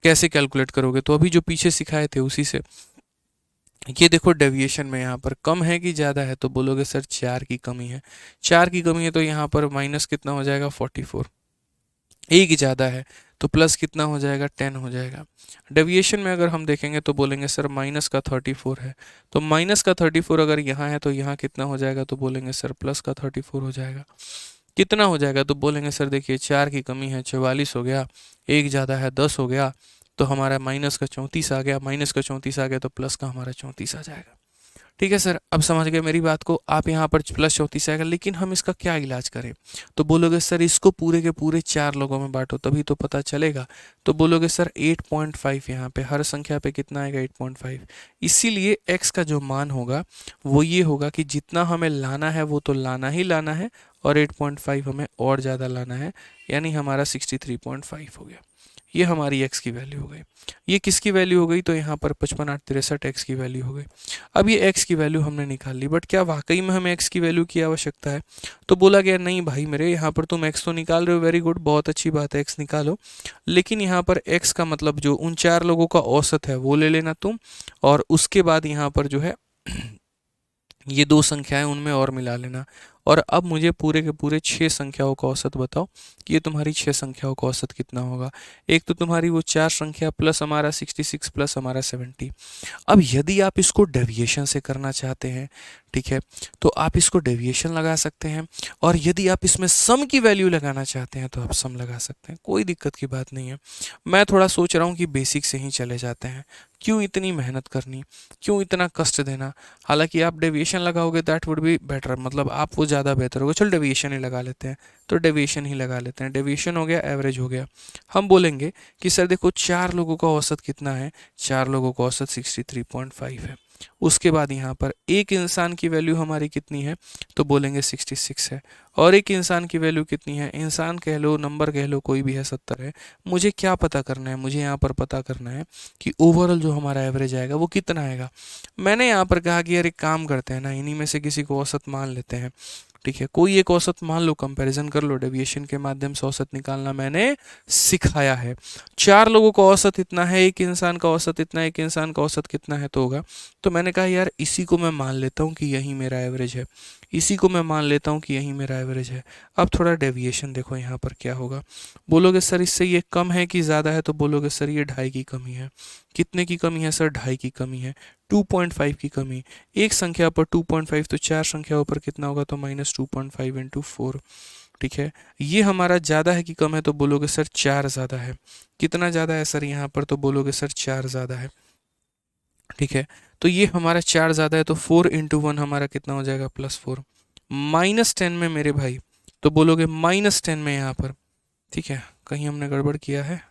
कैसे कैलकुलेट करोगे, तो अभी जो पीछे सिखाए थे उसी से। ये देखो डेविएशन में यहाँ पर कम है कि ज़्यादा है, तो बोलोगे सर 4 की कमी है। 4 की कमी है तो यहाँ पर माइनस कितना हो जाएगा, 44। एक ज़्यादा है तो प्लस कितना हो जाएगा, 10 हो जाएगा। डेविएशन में अगर हम देखेंगे तो बोलेंगे सर माइनस का 34 है, तो माइनस का 34 अगर यहाँ है तो यहाँ कितना हो जाएगा, तो बोलेंगे सर प्लस का 34 हो जाएगा। कितना हो जाएगा, तो बोलेंगे सर देखिए 4 की कमी है, 44 हो गया, एक ज़्यादा है 10 हो गया, तो हमारा माइनस का 34 आ गया, माइनस का 34 आ गया तो प्लस का हमारा 34 आ जाएगा। ठीक है सर, अब समझ गए मेरी बात को, आप यहाँ पर प्लस 34 आएगा, लेकिन हम इसका क्या इलाज करें। तो बोलोगे सर इसको पूरे के पूरे 4 लोगों में बांटो तभी तो पता चलेगा। तो बोलोगे सर 8.5, यहाँ पे हर संख्या पे कितना आएगा, 8.5। इसीलिए x का जो मान होगा वो ये होगा कि जितना हमें लाना है वो तो लाना ही लाना है, और 8.5 हमें और ज़्यादा लाना है, यानी हमारा 63.5 हो गया। ये हमारी x की वैल्यू हो गई। ये किसकी वैल्यू हो गई, तो यहाँ पर 55,863 x की वैल्यू हो गई। अब ये x की वैल्यू हमने निकाल ली, बट क्या वाकई में हमें x की वैल्यू की आवश्यकता है। तो बोला गया नहीं भाई मेरे, यहाँ पर तुम x तो निकाल रहे हो, वेरी गुड, बहुत अच्छी बात है, x निकालो, लेकिन यहाँ पर x का मतलब जो उन 4 लोगों का औसत है वो ले लेना तुम, और उसके बाद यहाँ पर जो है ये 2 संख्याएं उनमें और मिला लेना। और अब मुझे पूरे के पूरे 6 संख्याओं का औसत बताओ कि ये तुम्हारी 6 संख्याओं का औसत कितना होगा। एक तो तुम्हारी वो 4 संख्या प्लस हमारा 66 प्लस हमारा 70। अब यदि आप इसको डेविएशन से करना चाहते हैं, ठीक है, तो आप इसको डेविएशन लगा सकते हैं, और यदि आप इसमें सम की वैल्यू लगाना चाहते हैं तो आप सम लगा सकते हैं, कोई दिक्कत की बात नहीं है। मैं थोड़ा सोच रहा हूँ कि बेसिक से ही चले जाते हैं, क्यों इतनी मेहनत करनी, क्यों इतना कष्ट देना। हालांकि आप डेविएशन लगाओगे दैट वुड बी बेटर, मतलब आप वो ज़्यादा बेहतर होगा। चलो डेविएशन ही लगा लेते हैं, तो डेविएशन ही लगा लेते हैं। डेविएशन हो गया, एवरेज हो गया। हम बोलेंगे कि सर देखो 4 लोगों का औसत कितना है, 4 लोगों का औसत 63.5 है। उसके बाद यहाँ पर एक इंसान की वैल्यू हमारी कितनी है, तो बोलेंगे 66 है, और एक इंसान की वैल्यू कितनी है, इंसान कह लो नंबर कह लो कोई भी है, 70 है। मुझे क्या पता करना है, मुझे यहाँ पर पता करना है कि ओवरऑल जो हमारा एवरेज आएगा वो कितना आएगा। मैंने यहाँ पर कहा कि यार एक काम करते हैं ना, इन्हीं में से किसी को औसत मान लेते हैं, ठीक है, कोई एक औसत मान लो, कंपैरिजन कर लो, डेविएशन के माध्यम से औसत निकालना मैंने सिखाया है। 4 लोगों का औसत इतना है, एक इंसान का औसत इतना है, एक इंसान का औसत कितना है तो होगा। तो मैंने कहा यार इसी को मैं मान लेता हूँ कि यही मेरा एवरेज है, इसी को मैं मान लेता हूँ कि यही मेरा एवरेज है। अब थोड़ा डेविएशन देखो यहाँ पर क्या होगा। बोलोगे सर इससे ये कम है कि ज़्यादा है, तो बोलोगे सर ये 2.5 की कमी है। कितने की कमी है सर, 2.5 की कमी है, 2.5 की कमी। एक संख्या पर 2.5 तो 4 संख्याओं पर कितना होगा, तो -2.5 इंटू 4। ठीक है, ये हमारा ज़्यादा है कि कम है, तो बोलोगे सर 4 ज़्यादा है। कितना ज़्यादा है सर यहाँ पर, तो बोलोगे सर 4 ज़्यादा है। ठीक है, तो ये हमारा 4 ज़्यादा है, तो 4 इंटू 1 हमारा कितना हो जाएगा, +4। -10 में मेरे भाई, तो बोलोगे -10 में यहाँ पर। ठीक है, कहीं हमने गड़बड़ किया है।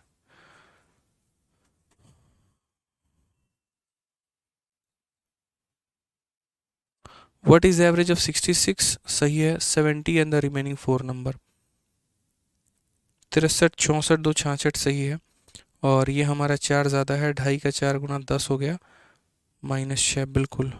व्हाट इज एवरेज ऑफ 66, सही है, 70 एंड द रिमेनिंग 4 नंबर। 63, 64, 2, 66 सही है। और ये हमारा 4 ज़्यादा है, 2.5 का 4 गुना 10 हो गया, -6 बिल्कुल।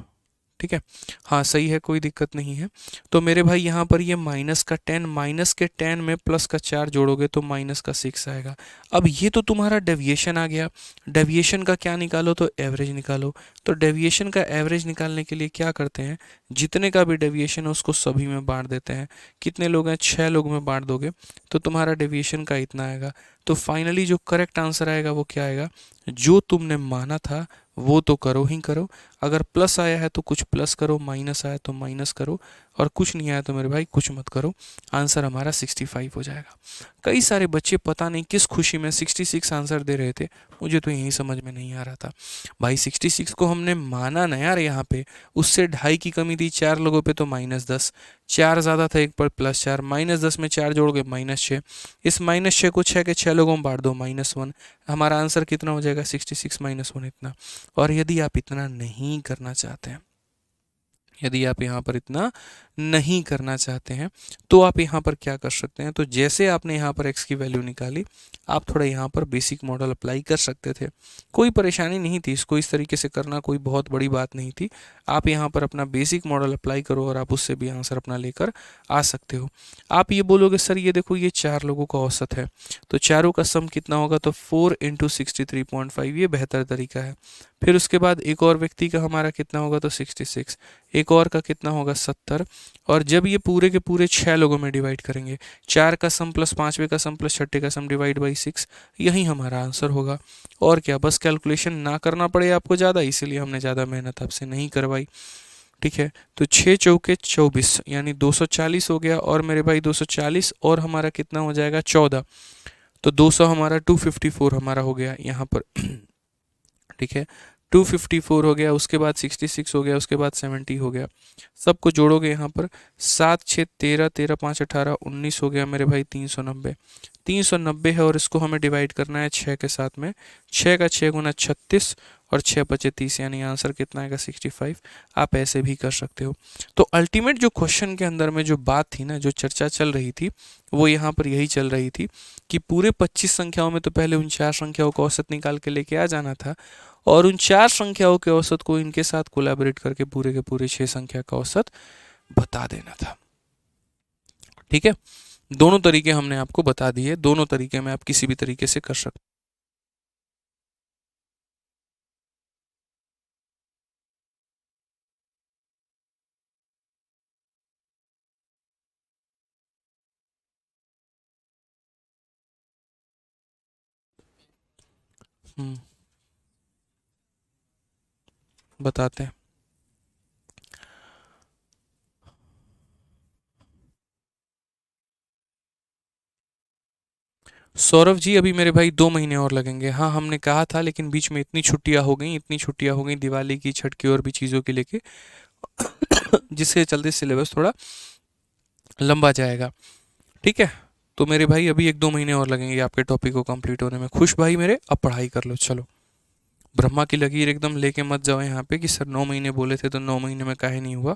ठीक है, हाँ सही है, कोई दिक्कत नहीं है। तो मेरे भाई यहाँ पर ये -10, माइनस के 10 में प्लस का 4 जोड़ोगे तो -6 आएगा। अब ये तो तुम्हारा डेविएशन आ गया। डेविएशन का क्या निकालो, तो एवरेज निकालो। तो डेविएशन का एवरेज निकालने के लिए क्या करते हैं, जितने का भी डेविएशन है उसको सभी में बांट देते हैं। कितने लोग हैं, 6 लोग में बांट दोगे तो तुम्हारा डेविएशन का इतना आएगा। तो फाइनली जो करेक्ट आंसर आएगा वो क्या आएगा, जो तुमने माना था वो तो करो ही करो। अगर प्लस आया है तो कुछ प्लस करो, माइनस आया तो माइनस करो, और कुछ नहीं आया तो मेरे भाई कुछ मत करो। आंसर हमारा 65 हो जाएगा। कई सारे बच्चे पता नहीं किस खुशी में 66 आंसर दे रहे थे, मुझे तो यही समझ में नहीं आ रहा था। भाई 66 को हमने माना ना यार, यहाँ पे उससे 2.5 की कमी थी 4 लोगों पे तो -10, 4 ज़्यादा था एक पर +4, -10 में 4 जोड़ के -6, इस -6 को 6 के 6 लोगों में बांट दो, -1। हमारा आंसर कितना हो जाएगा, 66 -1 इतना। और यदि आप इतना नहीं करना चाहते हैं, यदि आप यहाँ पर इतना नहीं करना चाहते हैं तो आप यहाँ पर क्या कर सकते हैं, तो जैसे आपने यहाँ पर x की वैल्यू निकाली, आप थोड़ा यहाँ पर बेसिक मॉडल अप्लाई कर सकते थे। कोई परेशानी नहीं थी, इसको इस तरीके से करना कोई बहुत बड़ी बात नहीं थी। आप यहाँ पर अपना बेसिक मॉडल अप्लाई करो और आप उससे भी आंसर अपना लेकर आ सकते हो। आप ये बोलोगे सर ये देखो ये 4 लोगों का औसत है, तो चारों का सम कितना होगा, तो 4 इंटू 63.5, ये बेहतर तरीका है। फिर उसके बाद एक और व्यक्ति का हमारा कितना होगा, तो 66, एक और का कितना होगा 70, और जब ये पूरे के पूरे 6 लोगों में डिवाइड करेंगे, 4 का सम प्लस 5वें का सम प्लस 6ठे का सम डिवाइड बाई 6, यही हमारा आंसर होगा। और क्या, बस कैलकुलेशन ना करना पड़े आपको ज़्यादा, इसीलिए हमने ज़्यादा मेहनत आपसे नहीं करवाई। ठीक है, तो 6 चौके 24 यानी 240 हो गया, और मेरे भाई 240 और हमारा कितना हो जाएगा 14, तो 200 हमारा 254 हमारा हो गया यहाँ पर। ठीक है, 254 हो गया, उसके बाद 66 हो गया, उसके बाद 70 हो गया। सबको जोड़ोगे यहाँ पर, 7 6 13, 13 5 18 19 हो गया मेरे भाई 390। 390 है और इसको हमें डिवाइड करना है 6 के साथ में। 6 का 6 गुना 36 और 6 पचे 30, यानी आंसर कितना आएगा 65। आप ऐसे भी कर सकते हो। तो अल्टीमेट जो क्वेश्चन के अंदर में जो बात थी ना, जो चर्चा चल रही थी, वो यहाँ पर यही चल रही थी कि पूरे 25 संख्याओं में तो पहले उन 4 संख्याओं का औसत निकाल के लेके आ जाना था, और उन 4 संख्याओं के औसत को इनके साथ कोलैबोरेट करके पूरे के पूरे 6 संख्या का औसत बता देना था। ठीक है, दोनों तरीके हमने आपको बता दिए, दोनों तरीके में आप किसी भी तरीके से कर सकते। बताते हैं। सौरभ जी अभी मेरे भाई 2 महीने और लगेंगे। हाँ हमने कहा था, लेकिन बीच में इतनी छुट्टियां हो गई, इतनी छुट्टियां हो गई दिवाली की, छठ की और भी चीज़ों के लेके, जिसके चलते सिलेबस थोड़ा लंबा जाएगा। ठीक है, तो मेरे भाई अभी 1 2 महीने और लगेंगे आपके टॉपिक को कंप्लीट होने में। खुश भाई मेरे, अब पढ़ाई कर लो चलो। ब्रह्मा की लकीर एकदम लेके मत जाओ यहाँ पे कि सर 9 महीने बोले थे तो 9 महीने में काहे नहीं हुआ।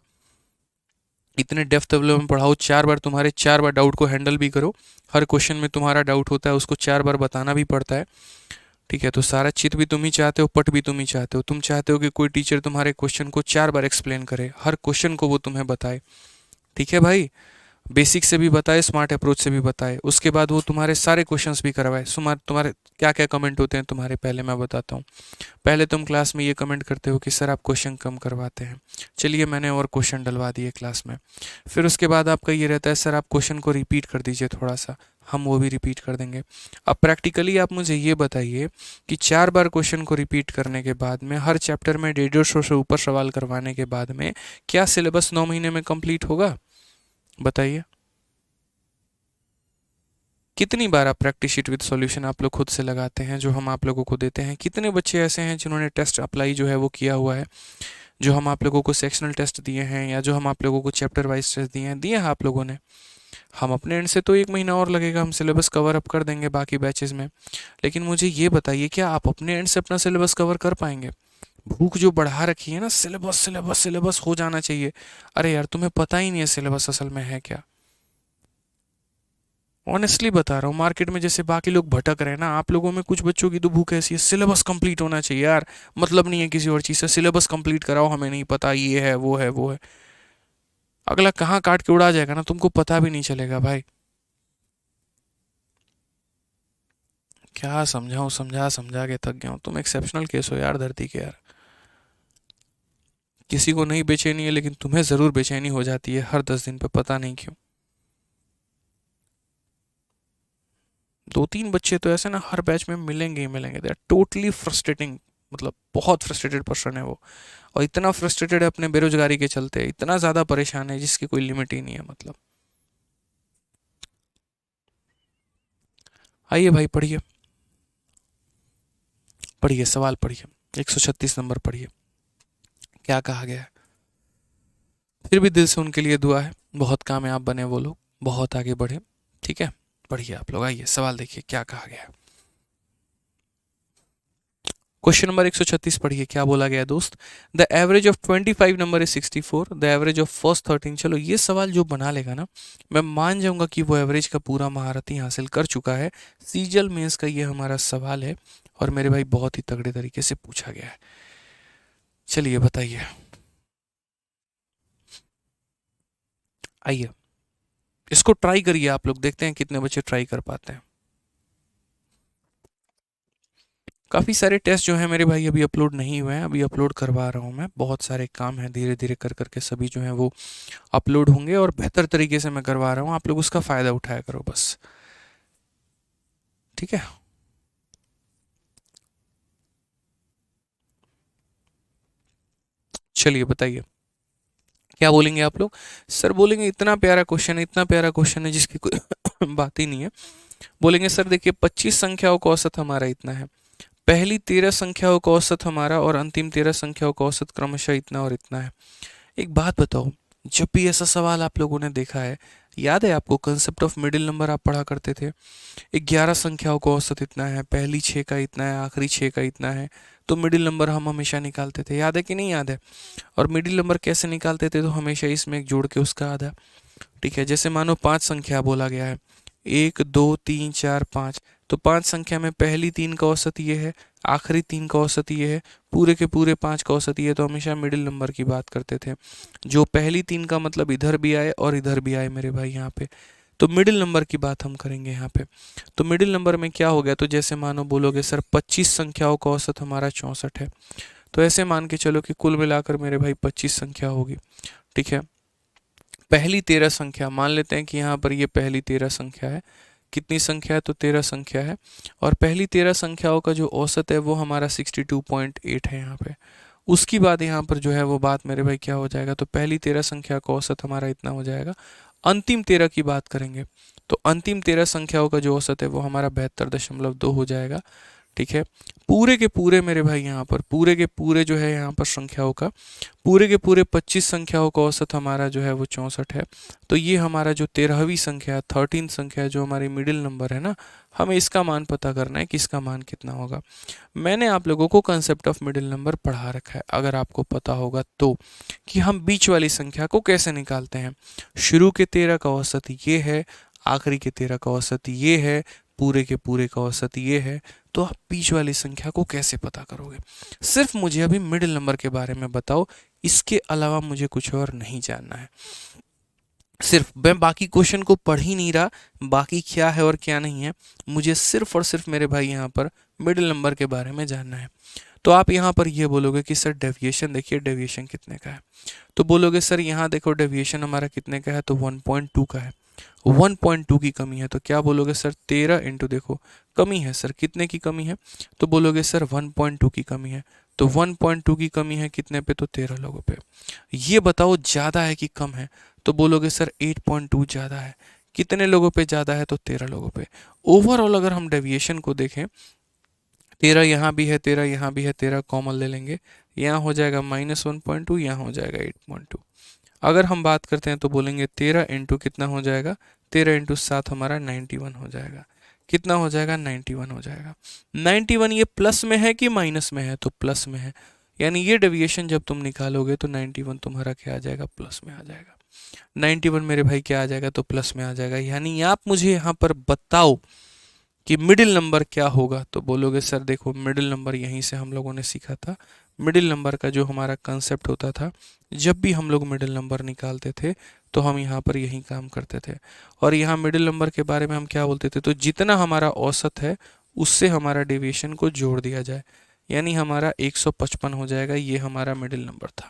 इतने डेप्थ लेवल में पढ़ाओ, 4 बार तुम्हारे 4 बार डाउट को हैंडल भी करो। हर क्वेश्चन में तुम्हारा डाउट होता है, उसको 4 बार बताना भी पड़ता है। ठीक है, तो सारा चित भी तुम ही चाहते हो, पट भी तुम ही चाहते हो। तुम चाहते हो कि कोई टीचर तुम्हारे क्वेश्चन को 4 बार एक्सप्लेन करे, हर क्वेश्चन को वो तुम्हें बताए। ठीक है भाई, बेसिक से भी बताए, स्मार्ट अप्रोच से भी बताए, उसके बाद वो तुम्हारे सारे क्वेश्चंस भी करवाए। तुम्हारे क्या क्या कमेंट होते हैं तुम्हारे, पहले मैं बताता हूँ। पहले तुम क्लास में ये कमेंट करते हो कि सर आप क्वेश्चन कम करवाते हैं, चलिए मैंने और क्वेश्चन डलवा दिए क्लास में। फिर उसके बाद आपका ये रहता है सर आप क्वेश्चन को रिपीट कर दीजिए थोड़ा सा, हम वो भी रिपीट कर देंगे। अब प्रैक्टिकली आप मुझे ये बताइए कि 4 बार क्वेश्चन को रिपीट करने के बाद में, हर चैप्टर में 150 से ऊपर सवाल करवाने के बाद में, क्या सिलेबस 9 महीने में कंप्लीट होगा? बताइए। कितनी बार आप प्रैक्टिस शीट विद सॉल्यूशन आप लोग खुद से लगाते हैं जो हम आप लोगों को देते हैं? कितने बच्चे ऐसे हैं जिन्होंने टेस्ट अप्लाई जो है वो किया हुआ है, जो हम आप लोगों को सेक्शनल टेस्ट दिए हैं या जो हम आप लोगों को चैप्टर वाइज टेस्ट दिए हैं आप लोगों ने? हम अपने एंड से तो 1 महीना और लगेगा, हम सिलेबस कवर अप कर देंगे बाकी बैचेस में। लेकिन मुझे ये बताइए, क्या आप अपने एंड से अपना सिलेबस कवर कर पाएंगे? भूख जो बढ़ा रखी है ना, सिलेबस सिलेबस सिलेबस हो जाना चाहिए। अरे यार तुम्हें पता ही नहीं है सिलेबस असल में है क्या। ऑनेस्टली बता रहा हूँ, मार्केट में जैसे बाकी लोग भटक रहे हैं ना, आप लोगों में कुछ बच्चों की तो भूख ऐसी है, सिलेबस कंप्लीट होना चाहिए यार, मतलब नहीं है किसी और चीज़ से, सिलेबस कंप्लीट कराओ, हमें नहीं पता ये है वो है वो है। अगला कहाँ काट के उड़ा जाएगा ना, तुमको पता भी नहीं चलेगा भाई। क्या समझाऊं, समझा समझा के थक गया हूँ। तुम एक्सेप्शनल केस हो यार धरती के यार। किसी को नहीं बेचैनी है, लेकिन तुम्हें ज़रूर बेचैनी हो जाती है हर 10 दिन पे, पता नहीं क्यों। 2 3 बच्चे तो ऐसे ना हर बैच में मिलेंगे ही मिलेंगे, दे आर टोटली फ्रस्ट्रेटिंग, मतलब बहुत फ्रस्ट्रेटेड पर्सन है वो। और इतना फ्रस्ट्रेटेड है अपने बेरोजगारी के चलते, इतना ज़्यादा परेशान है जिसकी कोई लिमिट ही नहीं है मतलब। आइए भाई पढ़िए, पढ़िए सवाल पढ़िए, 136 नंबर पढ़िए, क्या कहा गया है। फिर भी दिल से उनके लिए दुआ है, बहुत कामयाब बने वो लोग, बहुत आगे बढ़े। ठीक है, पढ़िए आप लोग, आइए सवाल देखिए क्या कहा गया है। क्वेश्चन नंबर 136 पढ़िए, क्या बोला गया दोस्त। The average of 25 number is 64, the average of first 13। चलो ये सवाल जो बना लेगा ना, मैं मान जाऊंगा कि वो एवरेज का पूरा महारथी हासिल कर चुका है। सीजल मेंस का ये हमारा सवाल है और मेरे भाई बहुत ही तगड़े तरीके से पूछा गया है। चलिए बताइए, आइए इसको ट्राई करिए आप लोग, देखते हैं कितने बच्चे ट्राई कर पाते हैं। काफ़ी सारे टेस्ट जो हैं मेरे भाई अभी अपलोड नहीं हुए हैं, अभी अपलोड करवा रहा हूँ मैं, बहुत सारे काम हैं, धीरे धीरे कर करके सभी जो हैं वो अपलोड होंगे और बेहतर तरीके से मैं करवा रहा हूँ, आप लोग उसका फ़ायदा उठाया करो बस, ठीक है। चलिए बताइए क्या बोलेंगे आप लोग। सर बोलेंगे इतना प्यारा क्वेश्चन है, इतना प्यारा क्वेश्चन है जिसकी कोई बात ही नहीं है। बोलेंगे सर देखिए 25 संख्याओं का औसत हमारा इतना है, पहली 13 संख्याओं का औसत हमारा और अंतिम 13 संख्याओं का औसत क्रमशः इतना और इतना है। एक बात बताओ, जब भी ऐसा सवाल आप लोगों ने देखा है, याद है आपको कंसेप्ट ऑफ मिडिल नंबर आप पढ़ा करते थे। 11 संख्याओं का औसत इतना है, पहली 6 का इतना है, आखिरी 6 का इतना है, तो मिडिल नंबर हम हमेशा निकालते थे, याद है कि नहीं याद है। और मिडिल नंबर कैसे निकालते थे, तो हमेशा इसमें एक जोड़ के उसका आधा, ठीक है। जैसे मानो 5 संख्या बोला गया है, 1 2 3 4 5, तो 5 संख्या में पहली 3 का औसत ये है, आखिरी 3 का औसत ये है, पूरे के पूरे 5 का औसत ये है, तो हमेशा मिडिल नंबर की बात करते थे। जो पहली 3 का मतलब इधर भी आए और इधर भी आए मेरे भाई यहाँ पे, तो मिडिल नंबर की बात हम करेंगे यहाँ पे। तो मिडिल नंबर में क्या हो गया, तो जैसे मानो बोलोगे सर 25 संख्याओं का औसत हमारा 64 है, तो ऐसे मान के चलो कि कुल मिलाकर मेरे भाई 25 संख्या होगी, ठीक है। पहली 13 संख्या मान लेते हैं कि यहाँ पर ये पहली 13 संख्या है, कितनी संख्या है, तो 13 संख्या है, और पहली 13 संख्याओं का जो औसत है वो हमारा 62.8 है यहाँ पे। उसकी बाद यहाँ पर जो है वो बात मेरे भाई क्या हो जाएगा, तो पहली 13 संख्या का औसत हमारा इतना हो जाएगा। अंतिम 13 की बात करेंगे तो अंतिम 13 संख्याओं का जो औसत है वो हमारा 72.2 हो जाएगा, ठीक है। पूरे के पूरे मेरे भाई यहाँ पर पूरे के पूरे जो है यहाँ पर संख्याओं का, पूरे के पूरे 25 संख्याओं का औसत हमारा जो है वो 64 है। तो ये हमारा जो 13वीं संख्या 13 संख्या जो हमारी मिडिल नंबर है ना, हमें इसका मान पता करना है कि इसका मान कितना होगा। मैंने आप लोगों को कंसेप्ट ऑफ मिडिल नंबर पढ़ा रखा है, अगर आपको पता होगा तो, कि हम बीच वाली संख्या को कैसे निकालते हैं। शुरू के 13 का औसत ये है, आखिरी के 13 का औसत ये है, पूरे के पूरे का औसत ये है, तो आप बीच वाली संख्या को कैसे पता करोगे। सिर्फ मुझे अभी मिडिल नंबर के बारे में बताओ, इसके अलावा मुझे कुछ और नहीं जानना है। सिर्फ मैं बाकी क्वेश्चन को पढ़ ही नहीं रहा, बाकी क्या है और क्या नहीं है, मुझे सिर्फ और सिर्फ मेरे भाई यहाँ पर मिडिल नंबर के बारे में जानना है। तो आप यहाँ पर ये बोलोगे कि सर डेविएशन देखिए, डेविएशन कितने का है, तो बोलोगे सर यहाँ देखो डेविएशन हमारा कितने का है, तो 1.2 का है, 1.2 की कमी है, तो क्या बोलोगे सर 13 इंटू, देखो कमी है सर, कितने की कमी है, तो बोलोगे सर 1.2 की कमी है, तो 1.2 की कमी है कितने पे, तो 13 लोगों पे। ये बताओ ज़्यादा है कि कम है, तो बोलोगे सर 8.2 ज़्यादा है, कितने लोगों पे ज़्यादा है, तो 13 लोगों पे। ओवरऑल अगर हम डेविएशन को देखें, 13 यहाँ भी है, 13 यहाँ भी है, 13 कॉमन ले लेंगे, यहाँ हो जाएगा -1.2, यहाँ हो जाएगा 8.2। अगर हम बात करते हैं तो बोलेंगे 13 इंटू कितना हो जाएगा, 13 इंटू 7 हमारा 91 हो जाएगा, कितना हो जाएगा, 91 हो जाएगा। 91 ये प्लस में है कि माइनस में है, तो प्लस में है, यानी ये डेविएशन जब तुम निकालोगे तो 91 तुम्हारा क्या आ जाएगा, प्लस में आ जाएगा। 91 मेरे भाई क्या आ जाएगा, तो प्लस में आ जाएगा। यानी आप मुझे यहाँ पर बताओ कि मिडिल नंबर क्या होगा, तो बोलोगे सर देखो मिडिल नंबर यहीं से हम लोगों ने सीखा था। मिडिल नंबर का जो हमारा कंसेप्ट होता था, जब भी हम लोग मिडिल नंबर निकालते थे तो हम यहाँ पर यही काम करते थे। और यहाँ मिडिल नंबर के बारे में हम क्या बोलते थे, तो जितना हमारा औसत है उससे हमारा डेविएशन को जोड़ दिया जाए, यानी हमारा 155 हो जाएगा, ये हमारा मिडिल नंबर था।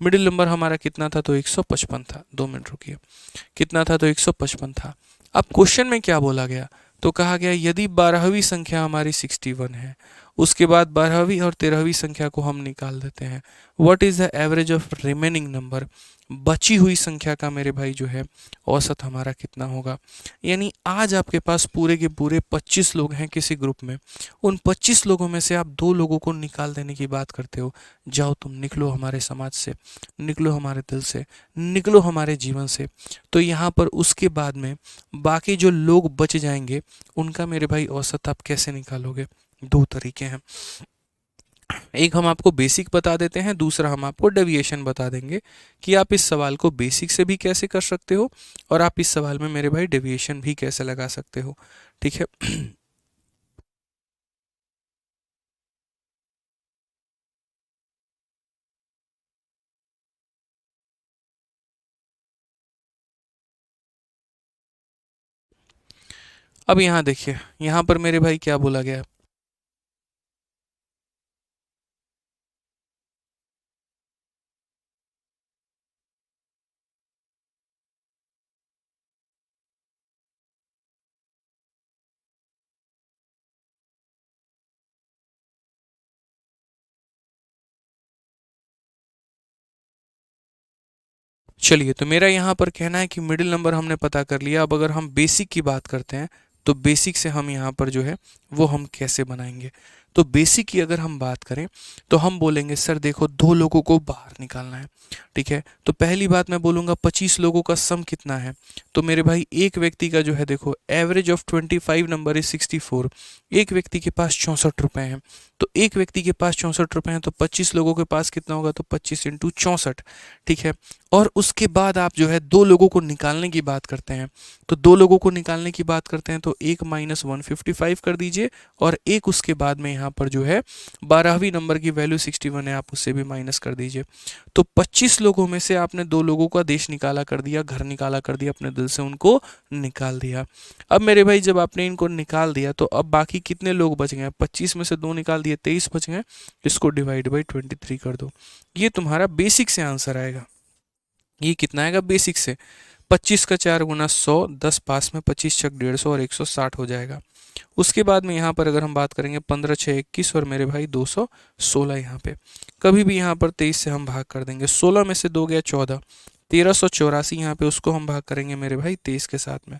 मिडिल नंबर हमारा कितना था, तो 155 था। 2 मिनट रुकिए, कितना था, तो 155 था। अब क्वेश्चन में क्या बोला गया, तो कहा गया यदि 12वीं संख्या हमारी 61 है, उसके बाद 12वीं और 13वीं संख्या को हम निकाल देते हैं, what is the average of remaining number, बची हुई संख्या का मेरे भाई जो है औसत हमारा कितना होगा। यानी आज आपके पास पूरे के पूरे 25 लोग हैं किसी ग्रुप में, उन 25 लोगों में से आप 2 लोगों को निकाल देने की बात करते हो। जाओ तुम निकलो हमारे समाज से, निकलो हमारे दिल से, निकलो हमारे जीवन से। तो यहाँ पर उसके बाद में बाकी जो लोग बच जाएंगे उनका मेरे भाई औसत आप कैसे निकालोगे, 2 तरीके हैं। एक हम आपको बेसिक बता देते हैं, दूसरा हम आपको डेविएशन बता देंगे कि आप इस सवाल को बेसिक से भी कैसे कर सकते हो और आप इस सवाल में मेरे भाई डेविएशन भी कैसे लगा सकते हो। ठीक है। अब यहाँ देखिए, यहाँ पर मेरे भाई क्या बोला गया है। चलिए, तो मेरा यहाँ पर कहना है कि मिडिल नंबर हमने पता कर लिया। अब अगर हम बेसिक की बात करते हैं तो बेसिक से हम यहाँ पर जो है वो हम कैसे बनाएंगे। तो बेसिक की अगर हम बात करें तो हम बोलेंगे सर देखो, दो लोगों को बाहर निकालना है। ठीक है, तो पहली बात मैं बोलूँगा 25 लोगों का सम कितना है। तो मेरे भाई एक व्यक्ति का जो है देखो, एवरेज ऑफ 25 नंबर इज 64। एक व्यक्ति के पास 64 रुपये हैं। तो एक व्यक्ति के पास 64 रुपये हैं, तो 25 लोगों के पास कितना होगा, तो 25 इंटू 64। ठीक है, और उसके बाद आप जो है दो लोगों को निकालने की बात करते हैं। तो दो लोगों को निकालने की बात करते हैं तो एक माइनस 155 कर दीजिए, और एक उसके बाद में यहाँ पर जो है 12वीं नंबर की वैल्यू 61 है, आप उससे भी माइनस कर दीजिए। तो 25 लोगों में से आपने दो लोगों का देश निकाला कर दिया, घर निकाला कर दिया, अपने दिल से उनको निकाल दिया। अब मेरे भाई जब आपने इनको निकाल दिया तो अब बाकी कितने लोग बच गए, 25 में से दो निकाल दिए, 23 बच गए। इसको डिवाइड बाई 23 कर दो, ये तुम्हारा बेसिक से आंसर आएगा। ये कितना आएगा बेसिक से, 25 का 4 गुना 100, 10 पास में, 25 छक 150 और 160 हो जाएगा। उसके बाद में यहाँ पर अगर हम बात करेंगे 15 छः 21 और मेरे भाई 216 यहाँ पे, कभी भी यहाँ पर 23 से हम भाग कर देंगे, 16 में से 2 गया 14, 1384 यहाँ पे उसको हम भाग करेंगे मेरे भाई 23 के साथ में।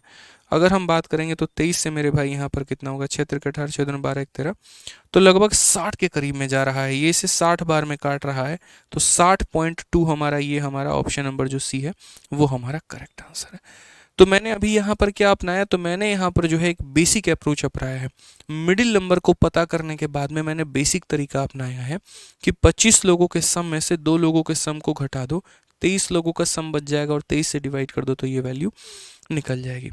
अगर हम बात करेंगे तो 23 से मेरे भाई यहाँ पर कितना होगा, 6 तिरक 18, 6 दूनी 12 1 13, तो लगभग 60 के करीब में जा रहा है, ये इसे 60 बार में काट रहा है। तो 60.2 हमारा, ये हमारा ऑप्शन नंबर जो सी है वो हमारा करेक्ट आंसर है। तो मैंने अभी यहाँ पर क्या अपनाया, तो मैंने यहाँ पर जो है एक बेसिक अप्रोच अपनाया है। मिडिल नंबर को पता करने के बाद में मैंने बेसिक तरीका अपनाया है कि 25 लोगों के सम में से दो लोगों के सम को घटा दो, 23 लोगों का सम बच जाएगा और 23 से डिवाइड कर दो तो ये वैल्यू निकल जाएगी।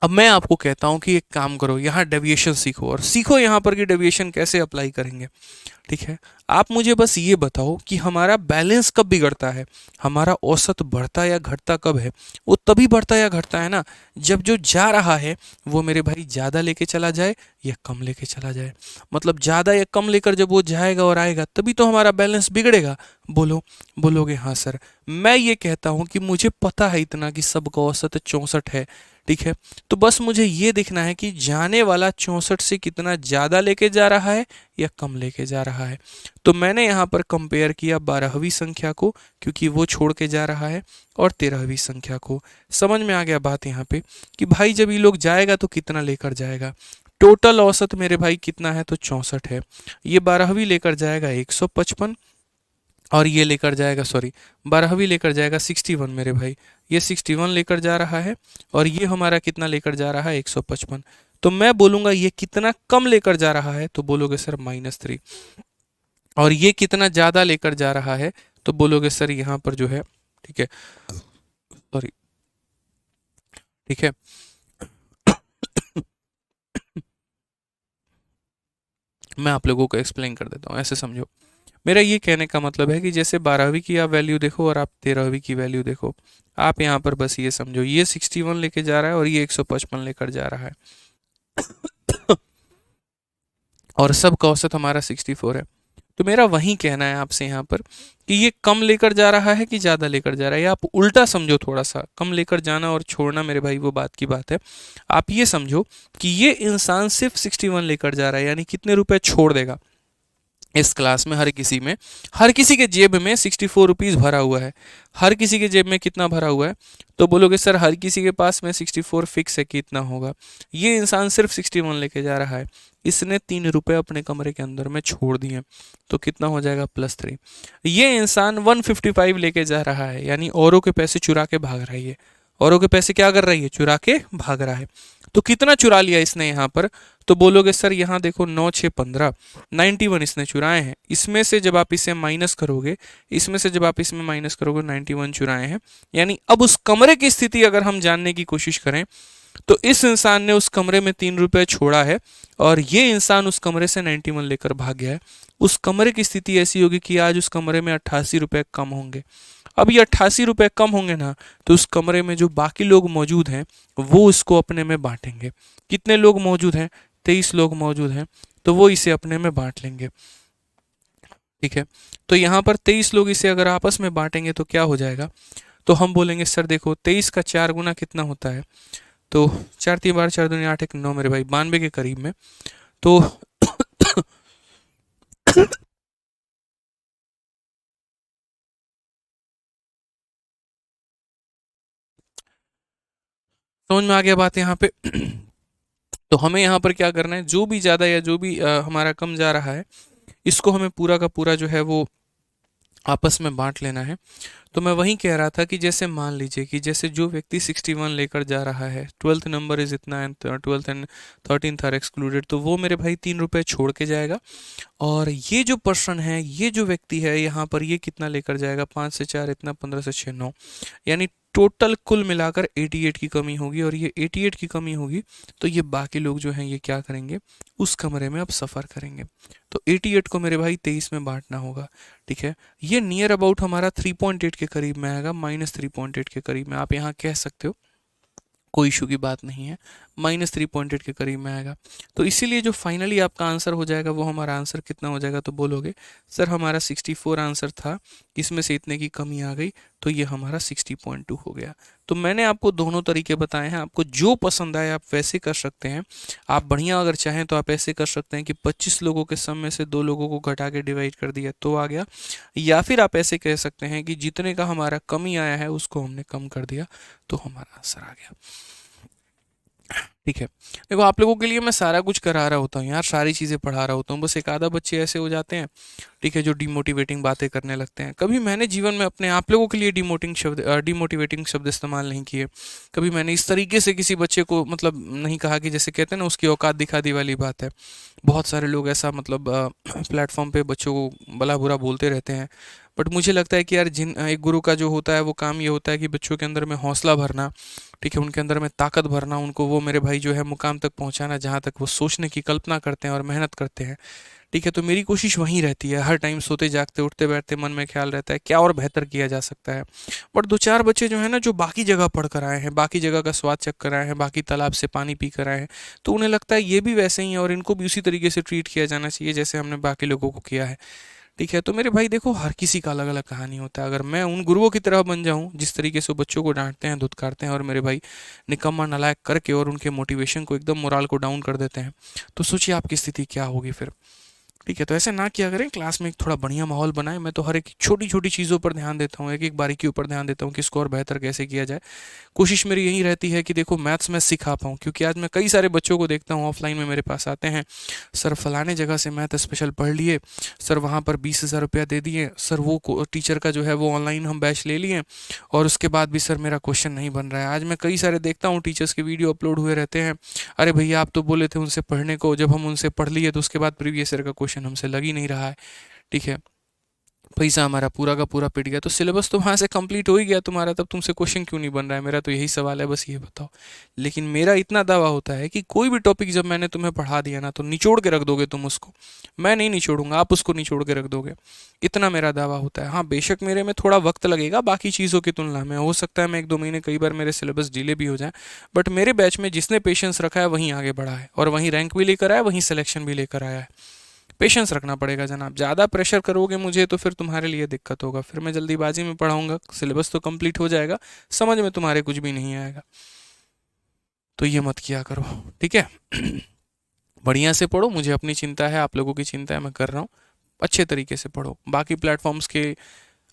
अब मैं आपको कहता हूँ कि एक काम करो, यहाँ डेविएशन सीखो और सीखो यहाँ पर कि डेविएशन कैसे अप्लाई करेंगे। ठीक है, आप मुझे बस ये बताओ कि हमारा बैलेंस कब बिगड़ता है, हमारा औसत बढ़ता या घटता कब है। वो तभी बढ़ता या घटता है ना, जब जो जा रहा है वो मेरे भाई ज़्यादा लेके चला जाए या कम लेके चला जाए। मतलब ज़्यादा या कम लेकर जब वो जाएगा और आएगा तभी तो हमारा बैलेंस बिगड़ेगा। बोलो, बोलोगे हाँ सर। मैं ये कहता हूँ कि मुझे पता है इतना कि सबका औसत 64 है। ठीक है, तो बस मुझे ये देखना है कि जाने वाला 64 से कितना ज़्यादा लेके जा रहा है या कम लेके जा रहा है। तो मैंने यहाँ पर कंपेयर किया 12वीं संख्या को, क्योंकि वो छोड़ के जा रहा है, और 13वीं संख्या को। समझ में आ गया बात यहाँ पे कि भाई जब ये लोग जाएगा तो कितना लेकर जाएगा। टोटल औसत मेरे भाई कितना है, तो 64 है। ये 12वीं लेकर जाएगा 155, और ये लेकर जाएगा, सॉरी 12वीं लेकर जाएगा 61 मेरे भाई, ये 61 लेकर जा रहा है, और ये हमारा कितना लेकर जा रहा है, 155। तो मैं बोलूँगा ये कितना कम लेकर जा रहा है, तो बोलोगे सर -3। और ये कितना ज़्यादा लेकर जा रहा है, तो बोलोगे सर यहाँ पर जो है, ठीक है, सॉरी, ठीक है। मैं आप लोगों को एक्सप्लेन कर देता हूँ, ऐसे समझो। मेरा ये कहने का मतलब है कि जैसे 12वीं की आप वैल्यू देखो और आप 13वीं की वैल्यू देखो, आप यहाँ पर बस ये समझो, ये 61 लेके जा रहा है और ये 155 लेकर जा रहा है, और सब का औसत हमारा 64 है। तो मेरा वही कहना है आपसे यहाँ पर कि ये कम लेकर जा रहा है कि ज़्यादा लेकर जा रहा है, या आप उल्टा समझो थोड़ा सा। कम लेकर जाना और छोड़ना मेरे भाई वो बात की बात है। आप ये समझो कि ये इंसान सिर्फ 61 लेकर जा रहा है, यानी कितने रुपए छोड़ देगा इस क्लास में। हर किसी के जेब में 64 रुपीज़ भरा हुआ है। हर किसी के जेब में कितना भरा हुआ है, तो बोलोगे सर हर किसी के पास में 64 फिक्स है, कितना होगा। ये इंसान सिर्फ 61 लेके जा रहा है, इसने 3 रुपए अपने कमरे के अंदर में छोड़ दिए, तो कितना हो जाएगा, +3। ये इंसान 155 लेके जा रहा है, यानी औरों के पैसे चुरा के भाग रहा है। ये औरों के पैसे क्या कर रही है, चुरा के भाग रहा है। तो कितना चुरा लिया इसने यहाँ पर? तो बोलोगे सर यहाँ देखो 9 6 15, 91 इसने चुराए हैं। इसमें से जब आप इसे माइनस करोगे, इसमें से जब आप इसमें माइनस करोगे 91 चुराए हैं। यानी अब उस कमरे की स्थिति अगर हम जानने की कोशिश करें तो इस इंसान ने उस कमरे में 3 रुपए छोड़ा है और ये इंसान उस कमरे से 91 लेकर भाग गया है। उस कमरे की स्थिति ऐसी होगी कि आज उस कमरे में 88 रुपए कम होंगे। अब ये 88 रुपए कम होंगे ना, तो उस कमरे में जो बाकी लोग मौजूद हैं वो इसको अपने में बांटेंगे। कितने लोग मौजूद हैं? 23 लोग मौजूद हैं, तो वो इसे अपने में बांट लेंगे। ठीक है, तो यहाँ पर 23 लोग इसे अगर आपस में बांटेंगे तो क्या हो जाएगा? तो हम बोलेंगे सर देखो 23 का 4 गुना कितना होता है? तो 4 3 12 4 दूनी 8 1 9 मेरे भाई, 92 के करीब में। तो समझ में आ गया बात यहाँ पे? तो हमें यहाँ पर क्या करना है, जो भी ज़्यादा या जो भी हमारा कम जा रहा है, इसको हमें पूरा का पूरा जो है वो आपस में बांट लेना है। तो मैं वही कह रहा था कि जैसे मान लीजिए कि जैसे जो व्यक्ति 61 लेकर जा रहा है, 12th नंबर इज इतना and 12th and 13th are excluded, तो वो मेरे भाई 3 रुपए छोड़ के जाएगा। और ये जो पर्सन है, ये जो व्यक्ति है यहाँ पर, ये कितना लेकर जाएगा? 5 से 4 इतना, 15 से 6 9, यानी टोटल कुल मिलाकर 88 की कमी होगी। और ये 88 की कमी होगी तो ये बाकी लोग जो हैं ये क्या करेंगे? उस कमरे में अब सफ़र करेंगे। तो 88 को मेरे भाई 23 में बांटना होगा। ठीक है, ये नियर अबाउट हमारा 3.8 के करीब में आएगा, -3.8 के करीब में आप यहाँ कह सकते हो, कोई इशू की बात नहीं है। -3.8 के करीब में आएगा। तो इसीलिए जो फाइनली आपका आंसर हो जाएगा वो हमारा आंसर कितना हो जाएगा? तो बोलोगे सर हमारा 64 आंसर था, इसमें से इतने की कमी आ गई, तो ये हमारा 60.2 हो गया। तो मैंने आपको दोनों तरीके बताए हैं, आपको जो पसंद आए आप वैसे कर सकते हैं। आप बढ़िया अगर चाहें तो आप ऐसे कर सकते हैं कि 25 लोगों के सम में से 2 लोगों को घटा के डिवाइड कर दिया तो आ गया, या फिर आप ऐसे कह सकते हैं कि जितने का हमारा कमी आया है उसको हमने कम कर दिया तो हमारा आंसर आ गया। ठीक है, देखो आप लोगों के लिए मैं सारा कुछ करा रहा होता हूँ यार, सारी चीज़ें पढ़ा रहा होता हूँ, बस एक आधा बच्चे ऐसे हो जाते हैं, ठीक है, जो डिमोटिवेटिंग बातें करने लगते हैं। कभी मैंने जीवन में अपने आप लोगों के लिए डिमोटिवेटिंग शब्द इस्तेमाल नहीं किए। कभी मैंने इस तरीके से किसी बच्चे को मतलब नहीं कहा कि जैसे कहते हैं ना उसकी औकात दिखा दी वाली बात है। बहुत सारे लोग ऐसा मतलब प्लेटफॉर्म पे बच्चों को भला बुरा बोलते रहते हैं, बट मुझे लगता है कि यार जिन एक गुरु का जो होता है वो काम ये होता है कि बच्चों के अंदर में हौसला भरना, ठीक है, उनके अंदर में ताकत भरना, उनको वो मेरे भाई जो है मुकाम तक पहुंचाना जहां तक वो सोचने की कल्पना करते हैं और मेहनत करते हैं। ठीक है, तो मेरी कोशिश वहीं रहती है, हर टाइम सोते जागते उठते बैठते मन में ख्याल रहता है क्या और बेहतर किया जा सकता है। बट 2 4 बच्चे जो है ना जो बाकी जगह पढ़ कर आए हैं, बाकी जगह का स्वाद चख कर आए हैं, बाकी तालाब से पानी पी कर आए हैं, तो उन्हें लगता है ये भी वैसे ही है और इनको भी उसी तरीके से ट्रीट किया जाना चाहिए जैसे हमने बाकी लोगों को किया है। ठीक है, तो मेरे भाई देखो हर किसी का अलग अलग कहानी होता है। अगर मैं उन गुरुओं की तरह बन जाऊं जिस तरीके से वो बच्चों को डांटते हैं, धुतकारते हैं और मेरे भाई निकम्मा नालायक करके और उनके मोटिवेशन को एकदम मोराल को डाउन कर देते हैं, तो सोचिए आपकी स्थिति क्या होगी फिर। ठीक है, तो ऐसे ना किया करें, क्लास में एक थोड़ा बढ़िया माहौल बनाएं। मैं तो हर एक छोटी छोटी चीज़ों पर ध्यान देता हूँ, एक एक बारीकी ऊपर ध्यान देता हूँ कि इसको और बेहतर कैसे किया जाए। कोशिश मेरी यही रहती है कि देखो मैथ्स मैं सिखा पाऊँ, क्योंकि आज मैं कई सारे बच्चों को देखता हूँ ऑफलाइन में मेरे पास आते हैं, सर फलाने जगह से मैथ स्पेशल पढ़ लिए, सर वहाँ पर 20,000 रुपया दे दिए, सर वो टीचर का जो है वो ऑनलाइन हम बैच ले लिए और उसके बाद भी सर मेरा क्वेश्चन नहीं बन रहा है। आज मैं कई सारे देखता हूँ टीचर्स के वीडियो अपलोड हुए रहते हैं, अरे भैया आप तो बोले थे उनसे पढ़ने को, जब हम उनसे पढ़ लिए तो उसके बाद प्रीवियस ईयर का क्वेश्चन हमसे लग ही नहीं रहा है। ठीक है, पैसा हमारा पूरा का पूरा पिट गया, तो सिलेबस तो वहाँ से कंप्लीट हो ही गया तुम्हारा, तब तुमसे क्वेश्चन क्यों नहीं बन रहा है? मेरा तो यही सवाल है, बस ये बताओ। लेकिन मेरा इतना दावा होता है कि कोई भी टॉपिक जब मैंने तुम्हें पढ़ा दिया ना तो निचोड़ के रख दोगे तुम उसको, मैं नहीं निचोड़ूंगा, आप उसको निचोड़ के रख दोगे, इतना मेरा दावा होता है। हाँ बेशक मेरे में थोड़ा वक्त लगेगा बाकी चीज़ों की तुलना में, हो सकता है मैं 1 2 महीने कई बार मेरे सिलेबस डिले भी हो जाए, बट मेरे बैच में जिसने पेशेंस रखा है वहीं आगे बढ़ा है और वहीं रैंक भी लेकर आया, वहीं सिलेक्शन भी लेकर आया है। पेशेंस रखना पड़ेगा जनाब, ज़्यादा प्रेशर करोगे मुझे तो फिर तुम्हारे लिए दिक्कत होगा, फिर मैं जल्दीबाजी में पढ़ाऊंगा, सिलेबस तो कंप्लीट हो जाएगा, समझ में तुम्हारे कुछ भी नहीं आएगा, तो ये मत किया करो। ठीक है, बढ़िया से पढ़ो, मुझे अपनी चिंता है, आप लोगों की चिंता है, मैं कर रहा हूँ, अच्छे तरीके से पढ़ो। बाकी प्लेटफॉर्म्स के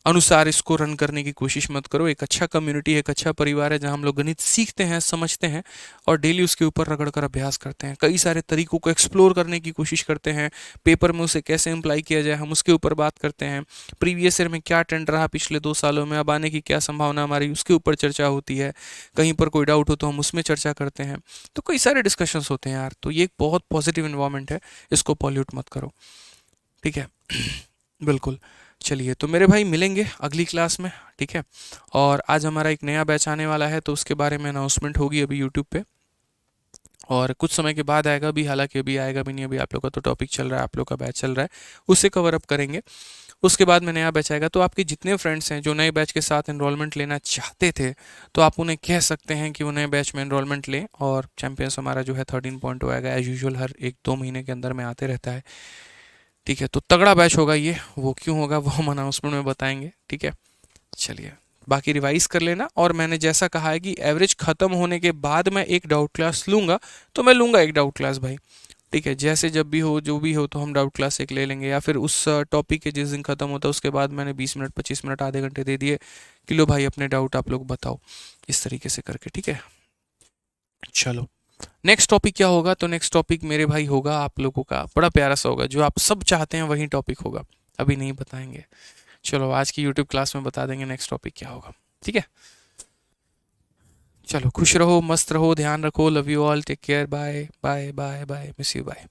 अनुसार इसको रन करने की कोशिश मत करो। एक अच्छा कम्युनिटी, एक अच्छा परिवार है जहाँ हम लोग गणित सीखते हैं, समझते हैं और डेली उसके ऊपर रगड़ कर अभ्यास करते हैं। कई सारे तरीकों को एक्सप्लोर करने की कोशिश करते हैं, पेपर में उसे कैसे अप्लाई किया जाए हम उसके ऊपर बात करते हैं। प्रीवियस ईयर में क्या ट्रेंड रहा पिछले 2 सालों में, अब आने की क्या संभावना हमारी, उसके ऊपर चर्चा होती है। कहीं पर कोई डाउट हो तो हम उसमें चर्चा करते हैं। तो कई सारे डिस्कशंस होते हैं यार। तो ये एक बहुत पॉजिटिव इन्वायरमेंट है, इसको पॉल्यूट मत करो, ठीक है। बिल्कुल। चलिए तो मेरे भाई मिलेंगे अगली क्लास में, ठीक है। और आज हमारा एक नया बैच आने वाला है तो उसके बारे में अनाउंसमेंट होगी अभी यूट्यूब पे, और कुछ समय के बाद आएगा भी, हालांकि अभी आएगा भी नहीं, अभी आप लोग का तो टॉपिक चल रहा है, आप लोग का बैच चल रहा है, उससे कवर अप करेंगे। उसके बाद में नया बैच आएगा। तो आपके जितने फ्रेंड्स हैं जो नए बैच के साथ एनरोलमेंट लेना चाहते थे, तो आप उन्हें कह सकते हैं कि वो नए बैच में एनरोलमेंट लें। और चैंपियंस हमारा जो है 13 आएगा, एज यूजुअल हर 1-2 महीने के अंदर में आते रहता है, ठीक है। तो तगड़ा बैच होगा ये, वो क्यों होगा वो हम अनाउंसमेंट में बताएंगे, ठीक है। चलिए, बाकी रिवाइज कर लेना। और मैंने जैसा कहा है कि एवरेज खत्म होने के बाद मैं एक डाउट क्लास लूंगा, तो मैं लूंगा एक डाउट क्लास भाई, ठीक है। जैसे जब भी हो, जो भी हो, तो हम डाउट क्लास एक ले लेंगे, या फिर उस टॉपिक के जिस दिन खत्म होता है उसके बाद मैंने 20 मिनट 25 मिनट आधे घंटे दे दिए कि लो भाई अपने डाउट आप लोग बताओ, इस तरीके से करके, ठीक है। चलो, नेक्स्ट टॉपिक क्या होगा? तो नेक्स्ट टॉपिक मेरे भाई होगा आप लोगों का बड़ा प्यारा सा होगा, जो आप सब चाहते हैं वही टॉपिक होगा, अभी नहीं बताएंगे। चलो आज की यूट्यूब क्लास में बता देंगे नेक्स्ट टॉपिक क्या होगा, ठीक है। चलो खुश रहो, मस्त रहो, ध्यान रखो, love you all, take care, bye bye bye bye, miss you, bye.